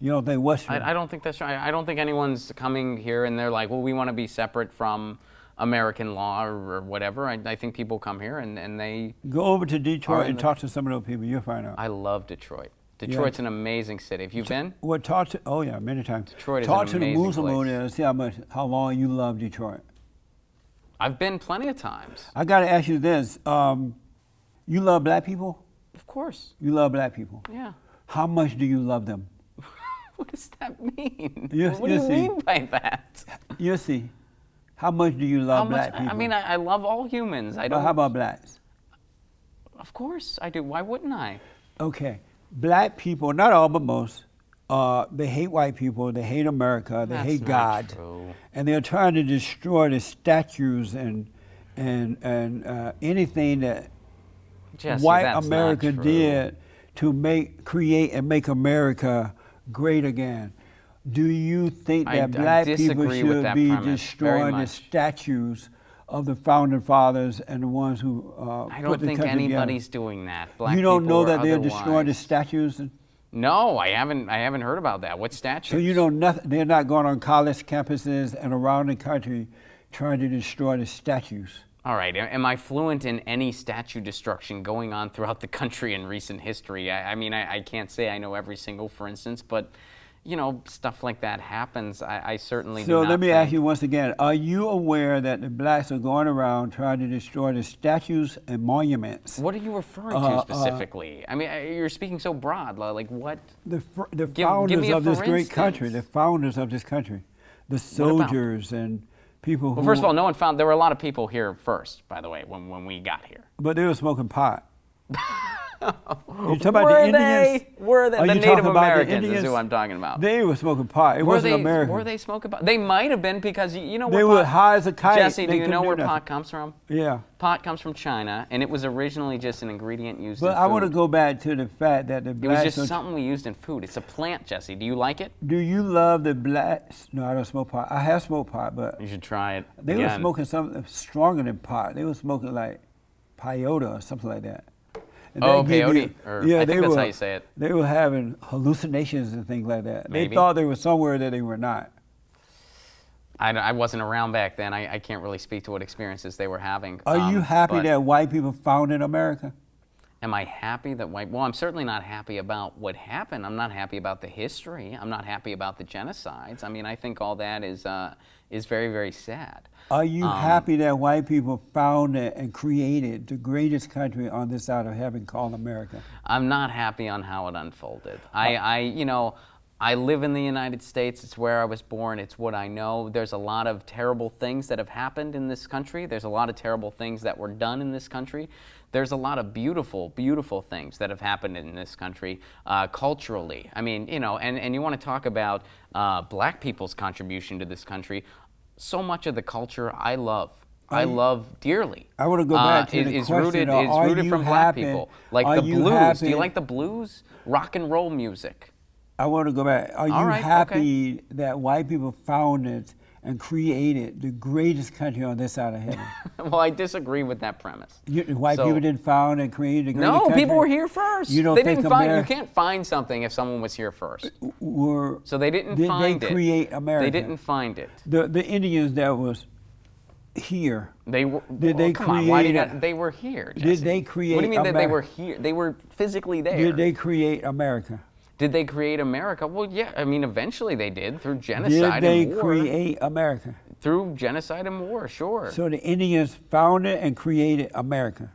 You don't think what's true? I don't think that's true. I don't think anyone's coming here and they're like, well, we want to be separate from American law or whatever. I think people come here and they. Go over to Detroit and the- talk to some of those people. You'll find out. I love Detroit. Detroit's an amazing city. Have you been? Well, talk to. Oh yeah, many times. Detroit is talk an to the amazing Muslim place. over there and see how long you love Detroit. I've been plenty of times. I got to ask you this: you love black people? Of course. You love black people. Yeah. How much do you love them? What does that mean? Yes, What do you yes, mean by that? You see, how much do you love How much? black people? I mean, I love all humans. I But don't. how about blacks? Of course I do. Why wouldn't I? Okay, black people, not all but most, they hate white people, they hate America, they That's hate not God, true. and they're trying to destroy the statues and anything that Jesse, white that's America not true. did to create and make America great again. Do you think I that black people disagree with should that be premise very destroying the much. statues of the founding fathers and the ones who I put don't the think country anybody's together? doing that. Black You don't people know or that they're destroying the otherwise. statues? No, I haven't heard about that. What statues? So you know nothing. They're not going on college campuses and around the country trying to destroy the statues. All right. Am I fluent in any statue destruction going on throughout the country in recent history? I mean, I can't say I know every single, for instance, but stuff like that happens. I certainly do So not let me ask think- you once again: are you aware that the blacks are going around trying to destroy the statues and monuments? What are you referring to specifically? I mean, you're speaking so broad. Like what? The give founders me a of this for great country, instance. the founders of this country, the about? soldiers and people who. Well, first of all, no one found. There were a lot of people here first, by the way, when we got here. But they were smoking pot. You talking about Were the Indians? they? Were they? Are The you Native talking about the Americans is Indians? who I'm talking about. They were smoking pot. It wasn't American. Were they smoking pot? They might have been because you know They where were pot, high as a kite. Jesse, They do you couldn't know where nothing. pot comes from? Yeah. Pot comes from China, and it was originally just an ingredient used But in I want to food. go back to the fact that the It was blacks. just are- something we used in food. It's a plant, Jesse. Do you like it? Do you love the blacks? No, I don't smoke pot. I have smoked pot, but You should try it. they were again. smoking something stronger than pot. They were smoking like peyote or something like that. And Oh, that give you- peyote, or I think that's how you say it. They were having hallucinations and things like that. Maybe. They thought they were somewhere that they were not. I wasn't around back then. I can't really speak to what experiences they were having. Are you happy but that white people founded America? Am I happy that white? Well, I'm certainly not happy about what happened. I'm not happy about the history. I'm not happy about the genocides. I mean, I think all that is very, very sad. Are you happy that white people founded and created the greatest country on this side of heaven called America? I'm not happy on how it unfolded. I live in the United States. It's where I was born. It's what I know. There's a lot of terrible things that have happened in this country. There's a lot of terrible things that were done in this country. There's a lot of beautiful, beautiful things that have happened in this country culturally. I mean, and you want to talk about black people's contribution to this country. So much of the culture I love. I love dearly. I want to go back to the is question. rooted from black people. Like the blues. Happy? Do you like the blues? Rock and roll music. I want to go back. Are you right, happy that white people founded and created the greatest country on this side of heaven? Well, I disagree with that premise. White people didn't found and create the greatest country? No, people were here first. You don't they think didn't find. You can't find something if someone was here first. So they didn't find it. Did they create America? They didn't find it. The Indians that was here. They were. Did they come on, why do you create got, they were here. Jesse. Did they create? What do you mean that they America? were here? They were physically there. Did they create America? Did they create America? Well, yeah. I mean, eventually they did through genocide and war. Did they create America? Through genocide and war, sure. So the Indians founded and created America.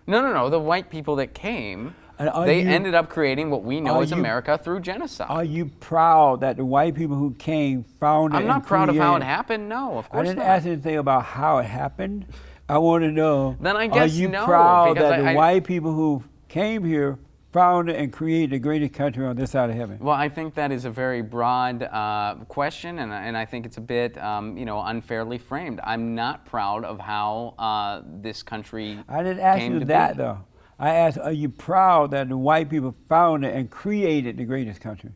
No. The white people that came, And they ended up creating what we know as America through genocide. Are you proud that the white people who came founded I'm not and proud of how it created- happened. No, of I course didn't not. ask anything about how it happened. I want to know, Then I guess are you no, proud because that the I- white people who came here founded and created the greatest country on this side of heaven? Well, I think that is a very broad question, and I think it's a bit, unfairly framed. I'm not proud of how this country I didn't ask came you to that, be. though. I asked, are you proud that the white people founded and created the greatest country?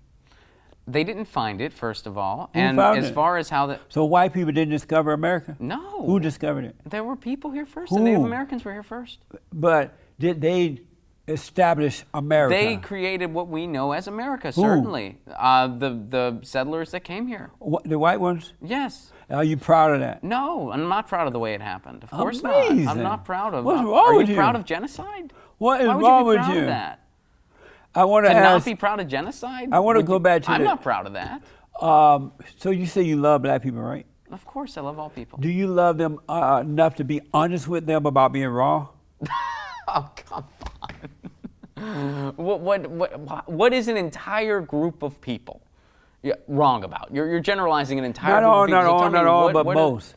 They didn't find it, first of all. Who And found as it? far as how the... So white people didn't discover America? No. Who discovered it? There were people here first. Who? The Native Americans were here first. But did they establish America? They created what we know as America, certainly. The settlers that came here. The white ones? Yes. Are you proud of that? No, I'm not proud of the way it happened. Of course Amazing. not. I'm not proud of. What's wrong are with you you? proud of genocide? What is Why would wrong you be with proud you? of that? I want to To not ask. be proud of genocide? I wanna Would go you- back to I'm the- not proud of that. So you say you love black people, right? Of course, I love all people. Do you love them enough to be honest with them about being wrong? Oh, come on. What is an entire group of people wrong about? You're generalizing an entire group of people. So tell me Not all, but what most.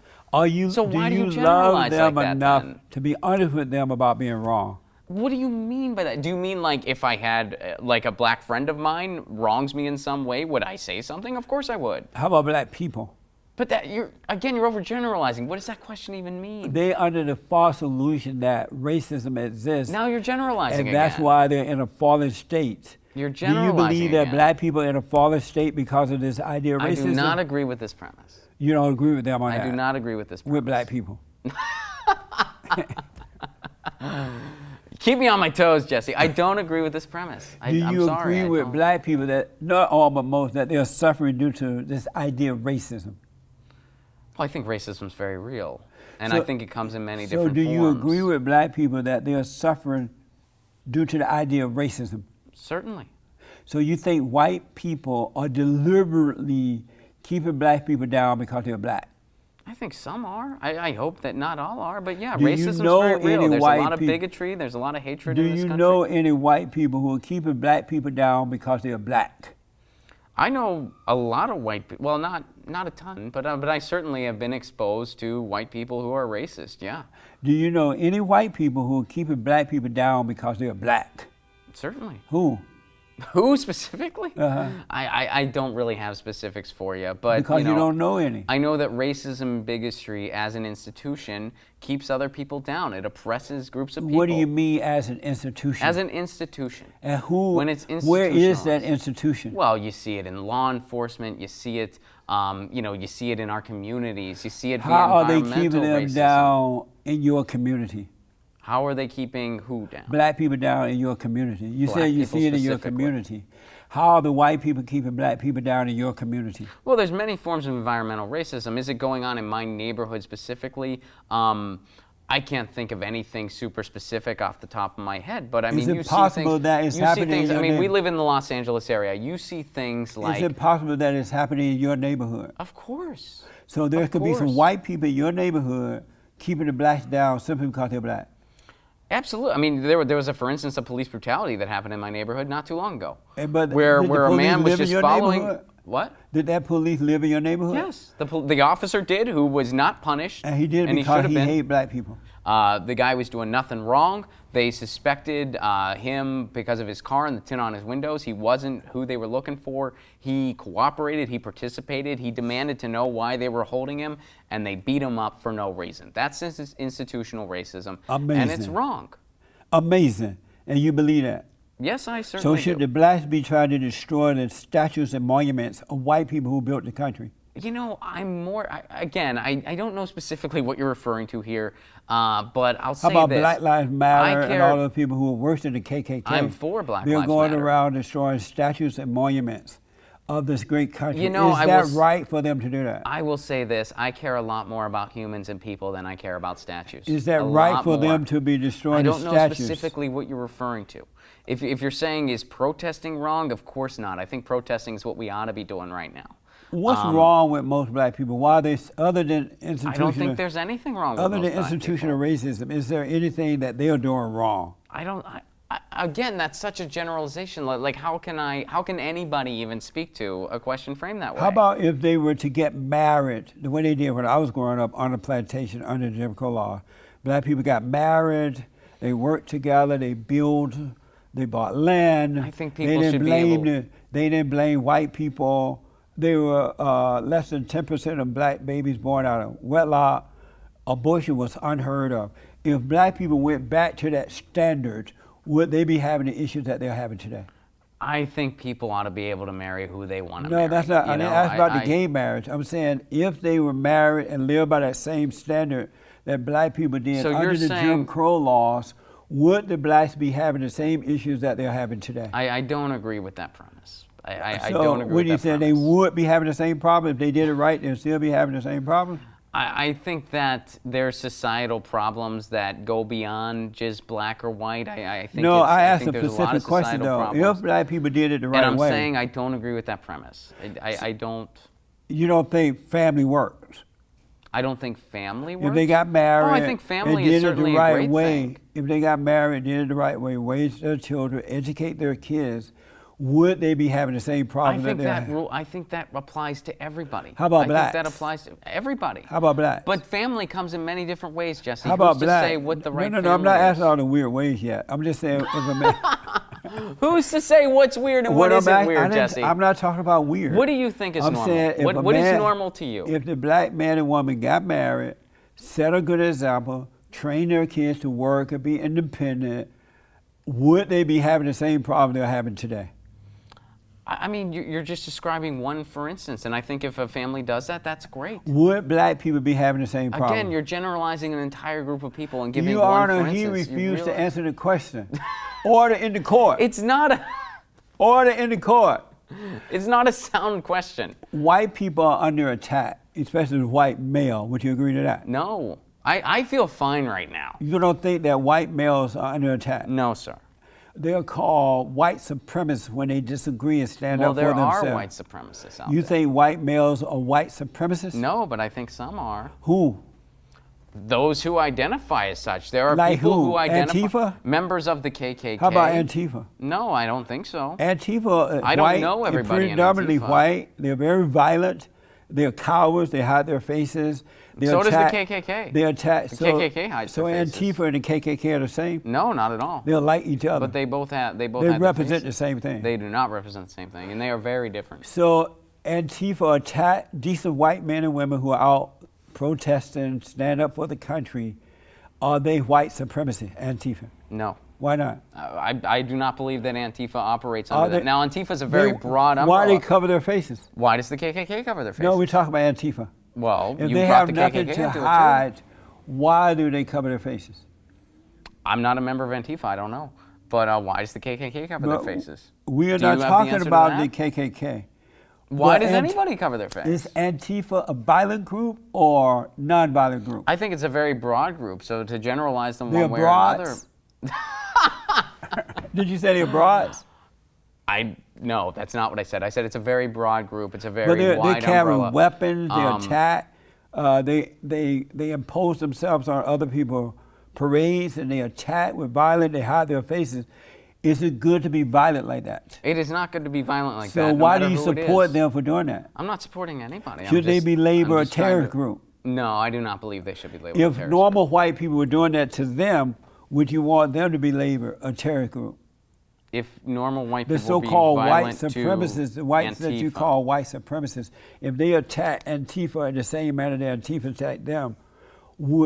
So why do you love generalize them like that, enough then? to be honest with them about being wrong? What do you mean by that? Do you mean like if I had like a black friend of mine wrongs me in some way, would I say something? Of course I would. How about black people? But that you're overgeneralizing. What does that question even mean? They under the false illusion that racism exists, Now you're generalizing and that's again. why they're in a fallen state. You're Do you believe generalizing that again. black people are in a fallen state because of this idea of I racism? do not agree with this premise. You don't agree with them on I that? do not agree with this premise. With black people. Keep me on my toes, Jesse. I don't agree with this premise. Do you I'm sorry, agree I with don't. black people that, not all but most, that they are suffering due to this idea of racism? Well, I think racism is very real, and So- I think it comes in many different So do forms. you agree with black people that they are suffering due to the idea of racism? Certainly. So you think white people are deliberately keeping black people down because they're black? I think some are. I hope that not all are, but yeah, Do you racism is know very real. any There's a white lot of people- bigotry. There's a lot of hatred Do in this you country. know any white people who are keeping black people down because they are black? I know a lot of white people. Well, not a ton, but I certainly have been exposed to white people who are racist. Yeah, Do you know any white people who are keeping black people down because they are black? certainly. Who? Who specifically? Uh-huh. I don't really have specifics for you, but Because you don't know any. I know that racism and bigotry as an institution keeps other people down. It oppresses groups of people. What do you mean as an institution? As an institution. And who? When it's Where is that institutionalized. institution? Well, you see it in law enforcement. You see it, you see it in our communities. You see it via How are they environmental keeping them racism. down in your community? How are they keeping who down? Black people down in your community. You Black say you people see it in your specifically. community. How are the white people keeping black people down in your community? Well, there's many forms of environmental racism. Is it going on in my neighborhood specifically? I can't think of anything super specific off the top of my head, but I mean, it you see possible things. that it's you see happening in things. I your mean, we neighborhood? live in the Los Angeles area. You see things like. Is it possible that it's happening in your neighborhood? Of course. So there Of could be some course. white people in your neighborhood keeping the blacks down simply because they're black. Absolutely. I mean, there was a, for instance, a police brutality that happened in my neighborhood not too long ago, But where did the a police man was live in just your following. neighborhood? What? Did that police live in your neighborhood? Yes, the officer did, who was not punished, And he did it and because should he have been. hated black people. The guy was doing nothing wrong. They suspected him because of his car and the tint on his windows. He wasn't who they were looking for. He cooperated, he participated, he demanded to know why they were holding him, and they beat him up for no reason. That's institutional racism, and it's Amazing. wrong. Amazing. And you believe that? Yes, I So certainly should do. the blacks be trying to destroy the statues and monuments of white people who built the country? You know, I'm more, I don't know specifically what you're referring to here, but I'll say How about this. Black Lives Matter I and care- all those people who are worse than the KKK? I'm for Black They're Lives going Matter. around destroying statues and monuments of this great country. You know, Is I that will s- right for them to do that? I will say this, I care a lot more about humans and people than I care about statues. Is that A right lot for them more. to be I destroying the don't know statues? specifically what you're referring to. If you're saying is protesting wrong, of course not. I think protesting is what we ought to be doing right now. What's wrong with most black people? Why are they, other than institutional, I don't think there's anything wrong with other most than black institutional people. racism, is there anything that they are doing wrong? Again, that's such a generalization. Like, how can anybody even speak to a question framed that way? How about if they were to get married the way they did when I was growing up on a plantation under the Jim Crow law? Black people got married, they worked together, they built, they bought land. I think people should be able- They didn't blame white people. They were less than 10% of black babies born out of wedlock. Abortion was unheard of. If black people went back to that standard, would they be having the issues that they're having today? I think people ought to be able to marry who they want to marry. No, that's not. I You didn't know, ask about I- the gay marriage. I'm saying if they were married and lived by that same standard that black people did So you're under the Jim saying- Crow laws, would the blacks be having the same issues that they're having today? I don't agree with that premise. I So don't agree would you with that say they premise. would be having the same problem if they did it right? They'd still be having the same problem. I think that there's societal problems that go beyond just black or white. I think No, I asked think a there's a lot of specific question societal though. problems. If black people did it the right And I'm way, saying I don't agree with that premise. I don't. you don't think family works? I don't think family works. If they got married, Oh, I think family and did is it certainly the a right great way. thing. If they got married, did it the right way, raised their children, educate their kids, would they be having the same I problem think that that they're rule. I think that applies to everybody. How about I blacks? think that applies to everybody. How about blacks? But family comes in many different ways, Jesse. How about Who's to black? say what the right no, I'm family not is? asking all the weird ways yet. I'm just saying if a man. Who's to say what's weird and what I'm isn't not- weird, Jesse? I'm not talking about weird. What do you think is I'm normal? saying if a What is man- normal to you? If the black man and woman got married, set a good example, train their kids to work and be independent, would they be having the same problem they're having today? I mean, you're just describing one, for instance, and I think if a family does that, that's great. Would black people be having the same problem? Again, you're generalizing an entire group of people and giving Your one, for Honor, instance. he You refused to realize- answer the question. Order in the court. It's not a. Order in the court. It's not a sound question. White people are under attack, especially the white male. Would you agree to that? No, I feel fine right now. You don't think that white males are under attack? No, sir. They're called white supremacists when they disagree and stand Well, up for there themselves. are white supremacists out You there. think white males are white supremacists? No, but I think some are. Who? Those who identify as such. There are Like people who? who identify. Antifa? Members of the KKK. How about Antifa? No, I don't think so. Antifa is I don't white, know they're everybody in predominantly Antifa. white. They're very violent. They're cowards. They hide their faces. They So does the attack, KKK. They attack. The so, KKK hides So their faces. Antifa and the KKK are the same. No, not at all. They're like each other. But they both have. They They have represent the faces. same thing. They do not represent the same thing, and they are very different. So Antifa attack decent white men and women who are out protesting, stand up for the country. Are they white supremacy, Antifa? No. Why not? I do not believe that Antifa operates Are under that. they- Now, Antifa is a very They- broad umbrella. Why do they cover their faces? Why does the KKK cover their faces? No, we're talking about Antifa. Well, If you they brought have the nothing KKK to into it, too. hide, why do they cover their faces? I'm not a member of Antifa. I don't know. But why does the KKK cover their faces? We are Do you not have the talking answer to about that? the KKK. Why But does anybody cover their face? Is Antifa a violent group or non-violent group? I think it's a very broad group. So to generalize them They're one way or another. broads? Did you say they're broads? No, that's not what I said. I said it's a very broad group. It's a very But they wide carry umbrella. weapons. They attack. They impose themselves on other people. Parades, and they attack with violence. They hide their faces. Is it good to be violent like that? It is not good to be violent like So that. why do you support them for doing that? I'm not supporting anybody. Should they be labeled a terrorist group? No, I do not believe they should be labeled a If terrorist normal white people were doing that to them, would you want them to be labeled a terrorist group? group. If normal white The people so-called be white violent supremacists, the whites that you Antifa. call white supremacists, if they attack Antifa in the same manner that Antifa attacked them,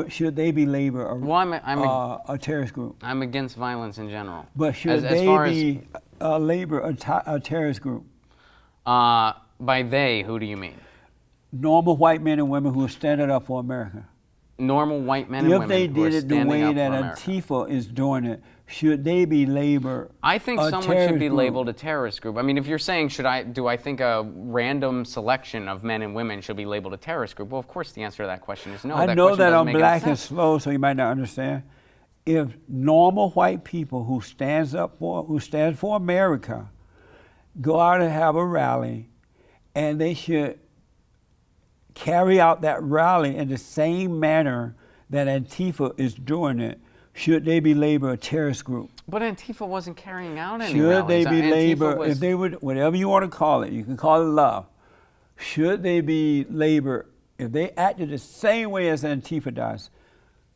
should they be labeled a terrorist group? I'm against violence in general. But should as they far be labeled a terrorist group? By they, who do you mean? Normal white men and women who are standing up for America. Normal white men and If women they who are did it the standing way up that for America. Antifa is doing it, should they be labeled I think a someone terrorist should be group? labeled a terrorist group. I mean, if you're saying, do I think a random selection of men and women should be labeled a terrorist group? Well, of course, the answer to that question is no. I That know question that doesn't I'm make any black and sense. slow, so you might not understand. If normal white people who stands for America go out and have a rally, and they should carry out that rally in the same manner that Antifa is doing it, should they be labeled a terrorist group? But Antifa wasn't carrying out any Should rallies. they be Antifa labeled, was- if they would, whatever you want to call it, you can call it love, should they be labeled, if they acted the same way as Antifa does,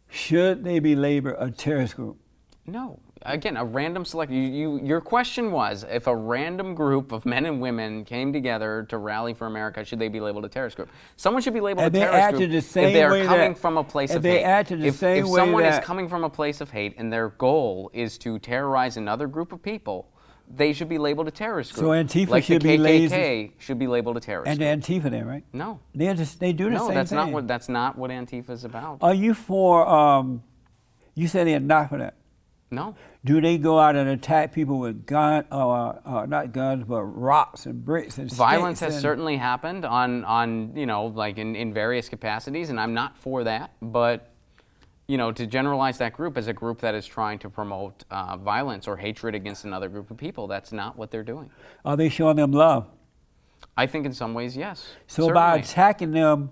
should they be labeled a terrorist group? No. Again, a random select. Your question was, if a random group of men and women came together to rally for America, should they be labeled a terrorist group? Someone should be labeled If a they terrorist acted group the same if they are way coming that- from a place if of they hate. acted the if same way someone is that- coming from a place of hate and their goal is to terrorize another group of people, they should be labeled a terrorist group. So Antifa like should the be KKK should be labeled a terrorist And group. the Antifa there, right? No. They do the No, same that's thing. that's not what Antifa is about. Are you for, you said they're not for that. No. Do they go out and attack people with not guns, but rocks and bricks and Violence sticks has and- certainly happened on like in various capacities, and I'm not for that. But to generalize that group as a group that is trying to promote violence or hatred against another group of people, that's not what they're doing. Are they showing them love? I think in some ways, yes. So by certainly. attacking them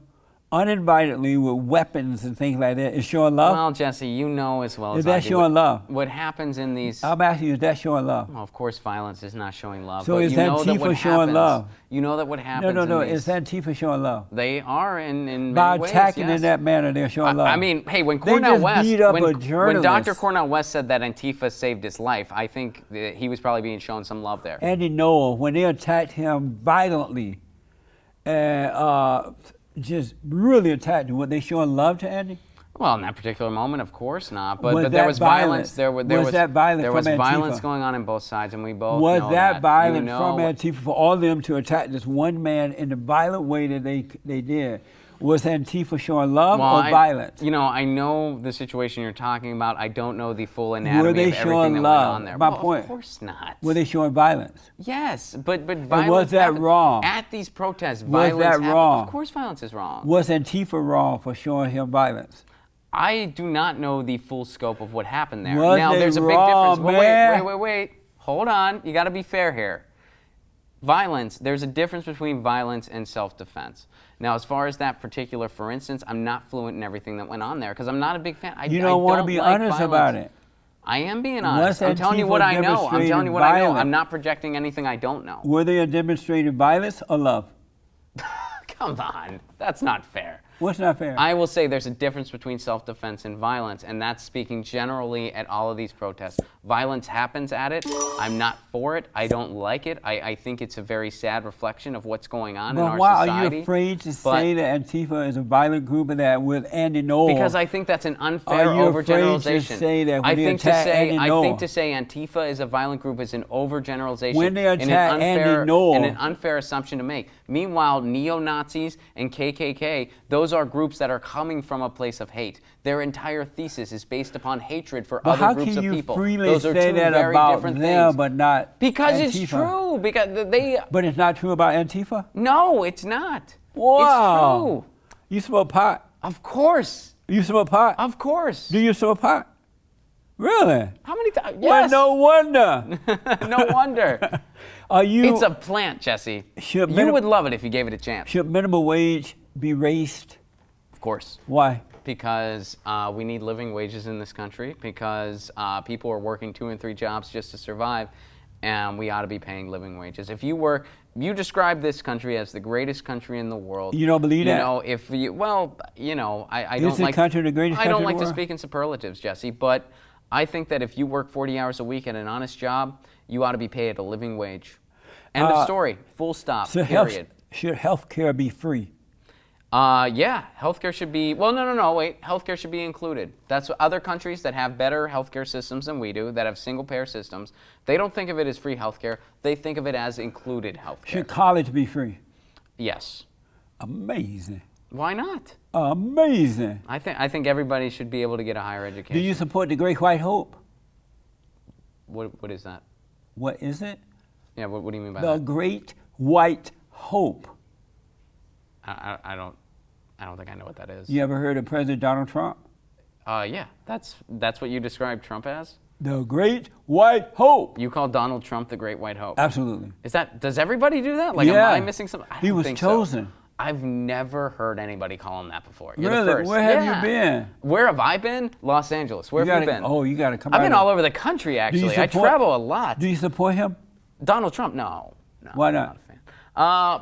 uninvitedly with weapons and things like that, is showing love? Well, Jesse, you know as well Is as that I do showing love? What happens in these? I'm asking you, is that showing love? Well, of course, violence is not showing love. So but is you know that Antifa what showing happens, love? You know that what happens. No. in Is these, Antifa showing love? They are in many By ways, attacking yes. in that manner, they're showing love. I mean, hey, when They Cornell just West, beat up a when journalist. Dr. Cornell West said that Antifa saved his life, I think that he was probably being shown some love there. Andy Noah, when they attacked him violently, and just really attacked him, were they showing love to Andy? Well, in that particular moment, of course not. Was But that there was violence. violence? There Was that violence There from was violence Antifa? going on in both sides, and we both Was know that that. violent You know, from Antifa for all of them to attack this one man in the violent way that they did? Was Antifa showing love or violence? I know the situation you're talking about. I don't know the full anatomy Were they of everything showing that love? went on there. My Well, point. Of course not. Were they showing violence? Yes, but violence. was that happened. wrong? At these protests, Was violence that happened. wrong? Of course, violence is wrong. Was Antifa wrong for showing him violence? I do not know the full scope of what happened there. Was Now, they there's a big wrong, difference. man? Wait. Hold on. You got to be fair here. Violence, there's a difference between violence and self-defense. Now, as far as that particular, for instance, I'm not fluent in everything that went on there because I'm not a big fan. You don't want to be like honest violence. about it. I am being honest. Was I'm telling you Antifa what I know. I'm demonstrating telling you what I know. violence? I'm not projecting anything I don't know. Were they demonstrating violence or love? Come on. That's not fair. What's not fair? I will say there's a difference between self-defense and violence, and that's speaking generally at all of these protests. Violence happens at it. I'm not for it. I don't like it. I think it's a very sad reflection of what's going on in But our why society. are you afraid to But- say that Antifa is a violent group and that with Andy Noah? Because I think that's an unfair Are you afraid to overgeneralization. say that when I they think to attack say Andy I Noah? think to say Antifa is a violent group is an overgeneralization When they and attack an unfair Andy Noah- and an unfair assumption to make. Meanwhile, neo-Nazis and KKK, those Those are groups that are coming from a place of hate. Their entire thesis is based upon hatred for But other how groups can of you people. freely Those are say two that very about different them, things. but not Because Antifa? it's true. Because they. But it's not true about Antifa? No, it's not. Wow. It's true. You smoke pot? Of course. You smoke pot? Of course. Do you smoke pot? Really? How many times? Well, Yes. no wonder. No wonder. Are you? It's a plant, Jesse. Should You minim- would love it if you gave it a chance. Should minimum wage be raised? Of course. Why? Because we need living wages in this country, because people are working 2 and 3 jobs just to survive, and we ought to be paying living wages. If you describe this country as the greatest country in the world. You don't believe that? You know, if you, well, you know, I Is don't this like. country the greatest I country don't in the like to world? speak in superlatives, Jesse, but I think that if you work 40 hours a week at an honest job, you ought to be paid a living wage. End of story. Full stop. So Period. should health care be free? Yeah, healthcare should be, well, no, wait, healthcare should be included. That's what other countries that have better healthcare systems than we do, that have single-payer systems, they don't think of it as free healthcare, they think of it as included healthcare. Should college be free? Yes. Amazing. Why not? Amazing. I think everybody should be able to get a higher education. Do you support the Great White Hope? What is that? What is it? Yeah, what do you mean by The that? Great White Hope. I don't think I know what that is. You ever heard of President Donald Trump? Yeah, that's what you described Trump as? The Great White Hope. You call Donald Trump the Great White Hope? Absolutely. Does everybody do that? Like, Yeah. am I missing something? I He don't was think chosen. So. I've never heard anybody call him that before. You're the Really? first. Where have Yeah. you been? Where have I been? Los Angeles. Where have you been? Oh, you got to come I've out been of- all over the country, Do you actually. I support- travel a lot. Do you support him? Donald Trump? No. Why I'm not? not a fan.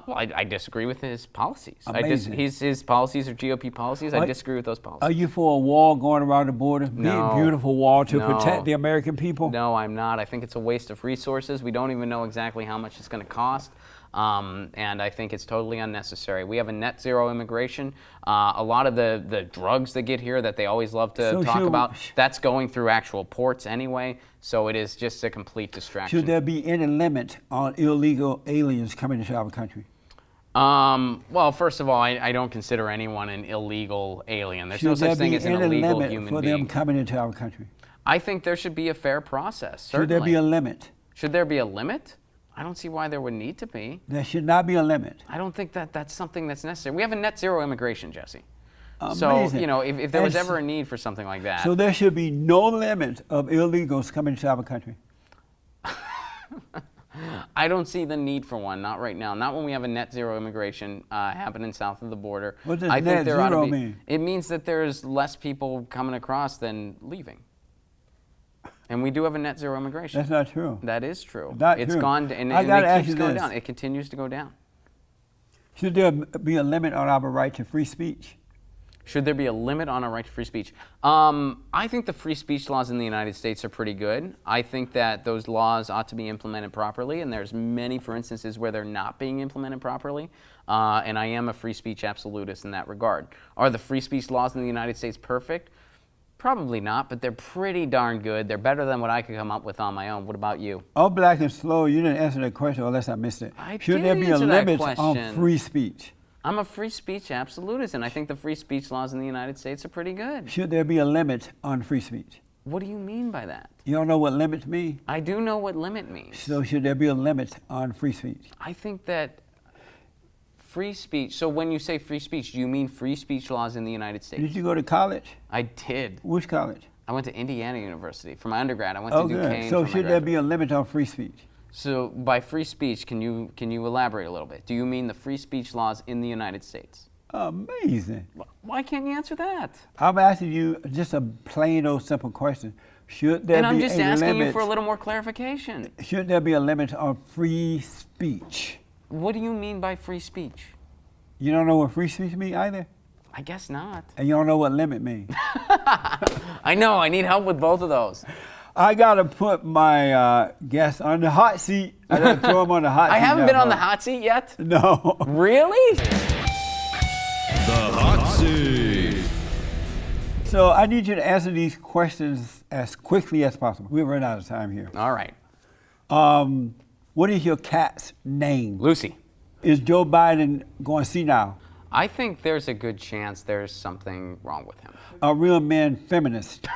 Well, I disagree with his policies. Amazing. His policies are GOP policies. I disagree with those policies. Are you for a wall going around the border? No. Big, beautiful wall to No. protect the American people? No, I'm not. I think it's a waste of resources. We don't even know exactly how much it's going to cost. And I think it's totally unnecessary. We have a net zero immigration. A lot of the drugs that get here that they always love to So talk should- about, that's going through actual ports anyway. So it is just a complete distraction. Should there be any limit on illegal aliens coming into our country? Well, first of all, I don't consider anyone an illegal alien. There's no Should there such thing be as an any illegal limit human for them being. coming into our country? I think there should be a fair process. Certainly. Should there be a limit? Should there be a limit? I don't see why there would need to be. There should not be a limit. I don't think that that's something that's necessary. We have a net zero immigration, Jesse. Amazing. So, you know, if there was And ever a need for something like that. So there should be no limit of illegals coming into our country. I don't see the need for one, not right now. Not when we have a net zero immigration happening south of the border. What does I net think there ought to zero be, mean? It means that there's less people coming across than leaving. And we do have a net zero immigration. That's not true. That is true. Not It's true. gone, and I gotta it ask keeps you going this. down. It continues to go down. Should there be a limit on our right to free speech? Should there be a limit on our right to free speech? I think the free speech laws in the United States are pretty good. I think that those laws ought to be implemented properly, and there's many, for instances, where they're not being implemented properly. And I am a free speech absolutist in that regard. Are the free speech laws in the United States perfect? Probably not, but they're pretty darn good. They're better than what I could come up with on my own. What about you? Oh, black and slow, you didn't answer that question unless I missed it. I Should did there be a answer that limit on question. free speech? I'm a free speech absolutist, and I think the free speech laws in the United States are pretty good. Should there be a limit on free speech? What do you mean by that? You don't know what limit means? I do know what limit means. So should there be a limit on free speech? I think that free speech, so when you say free speech, do you mean free speech laws in the United States? Did you go to college? I did. Which college? I went to Indiana University. For my undergrad, I went Oh, to Duquesne. good. So for my should there graduate. be a limit on free speech? So by free speech, can you elaborate a little bit? Do you mean the free speech laws in the United States? Amazing. Why can't you answer that? I'm asking you just a plain old simple question. Should there And I'm be just a asking limit? you for a little more clarification. Should there be a limit on free speech? What do you mean by free speech? You don't know what free speech means either? I guess not. And you don't know what limit means? I know, I need help with both of those. I got to put my guest on the hot seat. I got to throw him on the hot seat. I haven't now, been on the bro. hot seat yet. No. Really? The hot seat. So I need you to answer these questions as quickly as possible. We've run out of time here. All right. What is your cat's name? Lucy. Is Joe Biden going senile? I think there's a good chance there's something wrong with him. A real man feminist.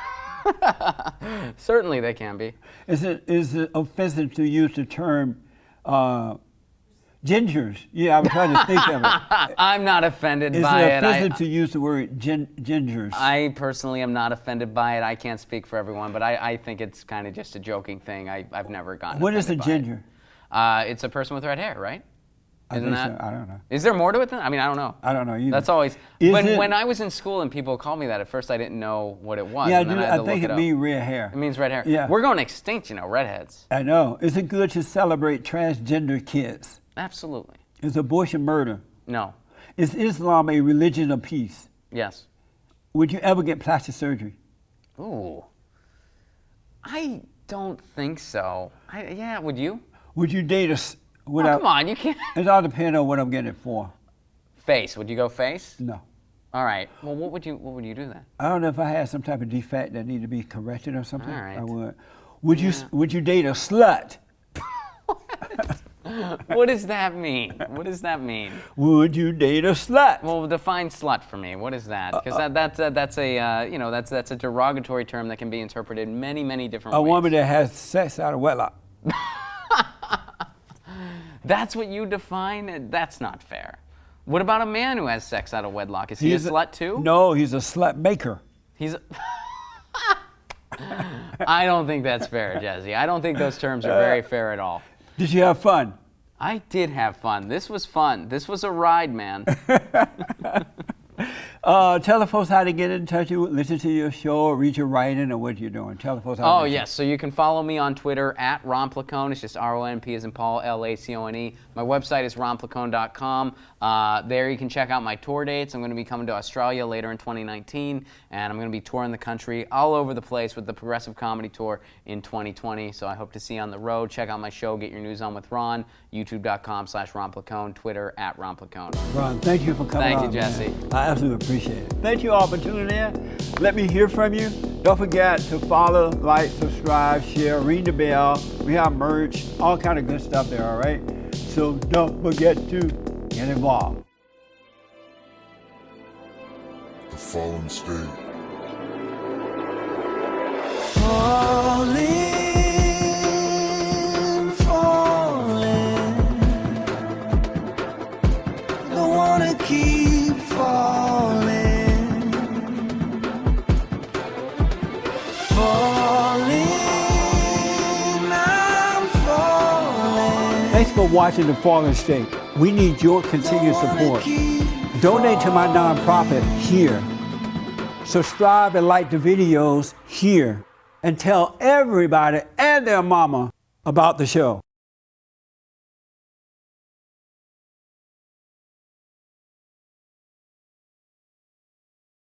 Certainly they can be. Is it offensive to use the term gingers? Yeah, I'm trying to think of it. I'm not offended Is by it it. offensive to use the word gingers? I personally am not offended by it. I can't speak for everyone, but I think it's kind of just a joking thing. I've never gotten What is a offended by it. ginger? It's a person with red hair, right? I Isn't think that? so. I don't know. Is there more to it than? I mean, I don't know. I don't know either. That's always Is when it- when I was in school and people called me that. At first, I didn't know what it was. Yeah, and then I had to think look it up. means red hair. It means red hair. Yeah. We're going extinct, you know, redheads. I know. Is it good to celebrate transgender kids? Absolutely. Is abortion murder? No. Is Islam a religion of peace? Yes. Would you ever get plastic surgery? Ooh. I don't think so. Yeah, would you? Would you date us? Oh, come on, you can't. It all depends on what I'm getting it for. Face. Would you go face? No. All right. Well, what would you do then? I don't know if I had some type of defect that needed to be corrected or something. All right. I would. Would you date a slut? What does that mean? What does that mean? Would you date a slut? Well, define slut for me. What is that? Because that's a derogatory term that can be interpreted many different A ways. woman that has sex out of wedlock. That's what you define? That's not fair. What about a man who has sex out of wedlock? Is he a slut too? No, he's a slut maker. He's. I don't think that's fair, Jesse. I don't think those terms are very fair at all. Did you have fun? I did have fun. This was fun. This was a ride, man. Tell the folks how to get in touch with you, listen to your show, or read your writing, or what you're doing. Tell the folks how to Oh, yes. So you can follow me on Twitter at Ron Placone. It's just RONP as in Paul, LACONE. My website is ronplacone.com. There you can check out my tour dates. I'm going to be coming to Australia later in 2019, and I'm going to be touring the country all over the place with the Progressive Comedy Tour in 2020. So I hope to see you on the road. Check out my show, Get Your News On with Ron, youtube.com/Ron Placone, Twitter at Ron Placone. Ron, thank you for coming Thank you, on, Jesse. man. I absolutely appreciate it. Thank you all for tuning in. Let me hear from you. Don't forget to follow, like, subscribe, share, ring the bell. We have merch, all kind of good stuff there, all right? So don't forget to get involved. The Fallen State. Falling. Don't wanna keep falling. I'm falling. Thanks for watching The Fallen State. We need your continued support. Donate to my nonprofit here. Subscribe and like the videos here. And tell everybody and their mama about the show.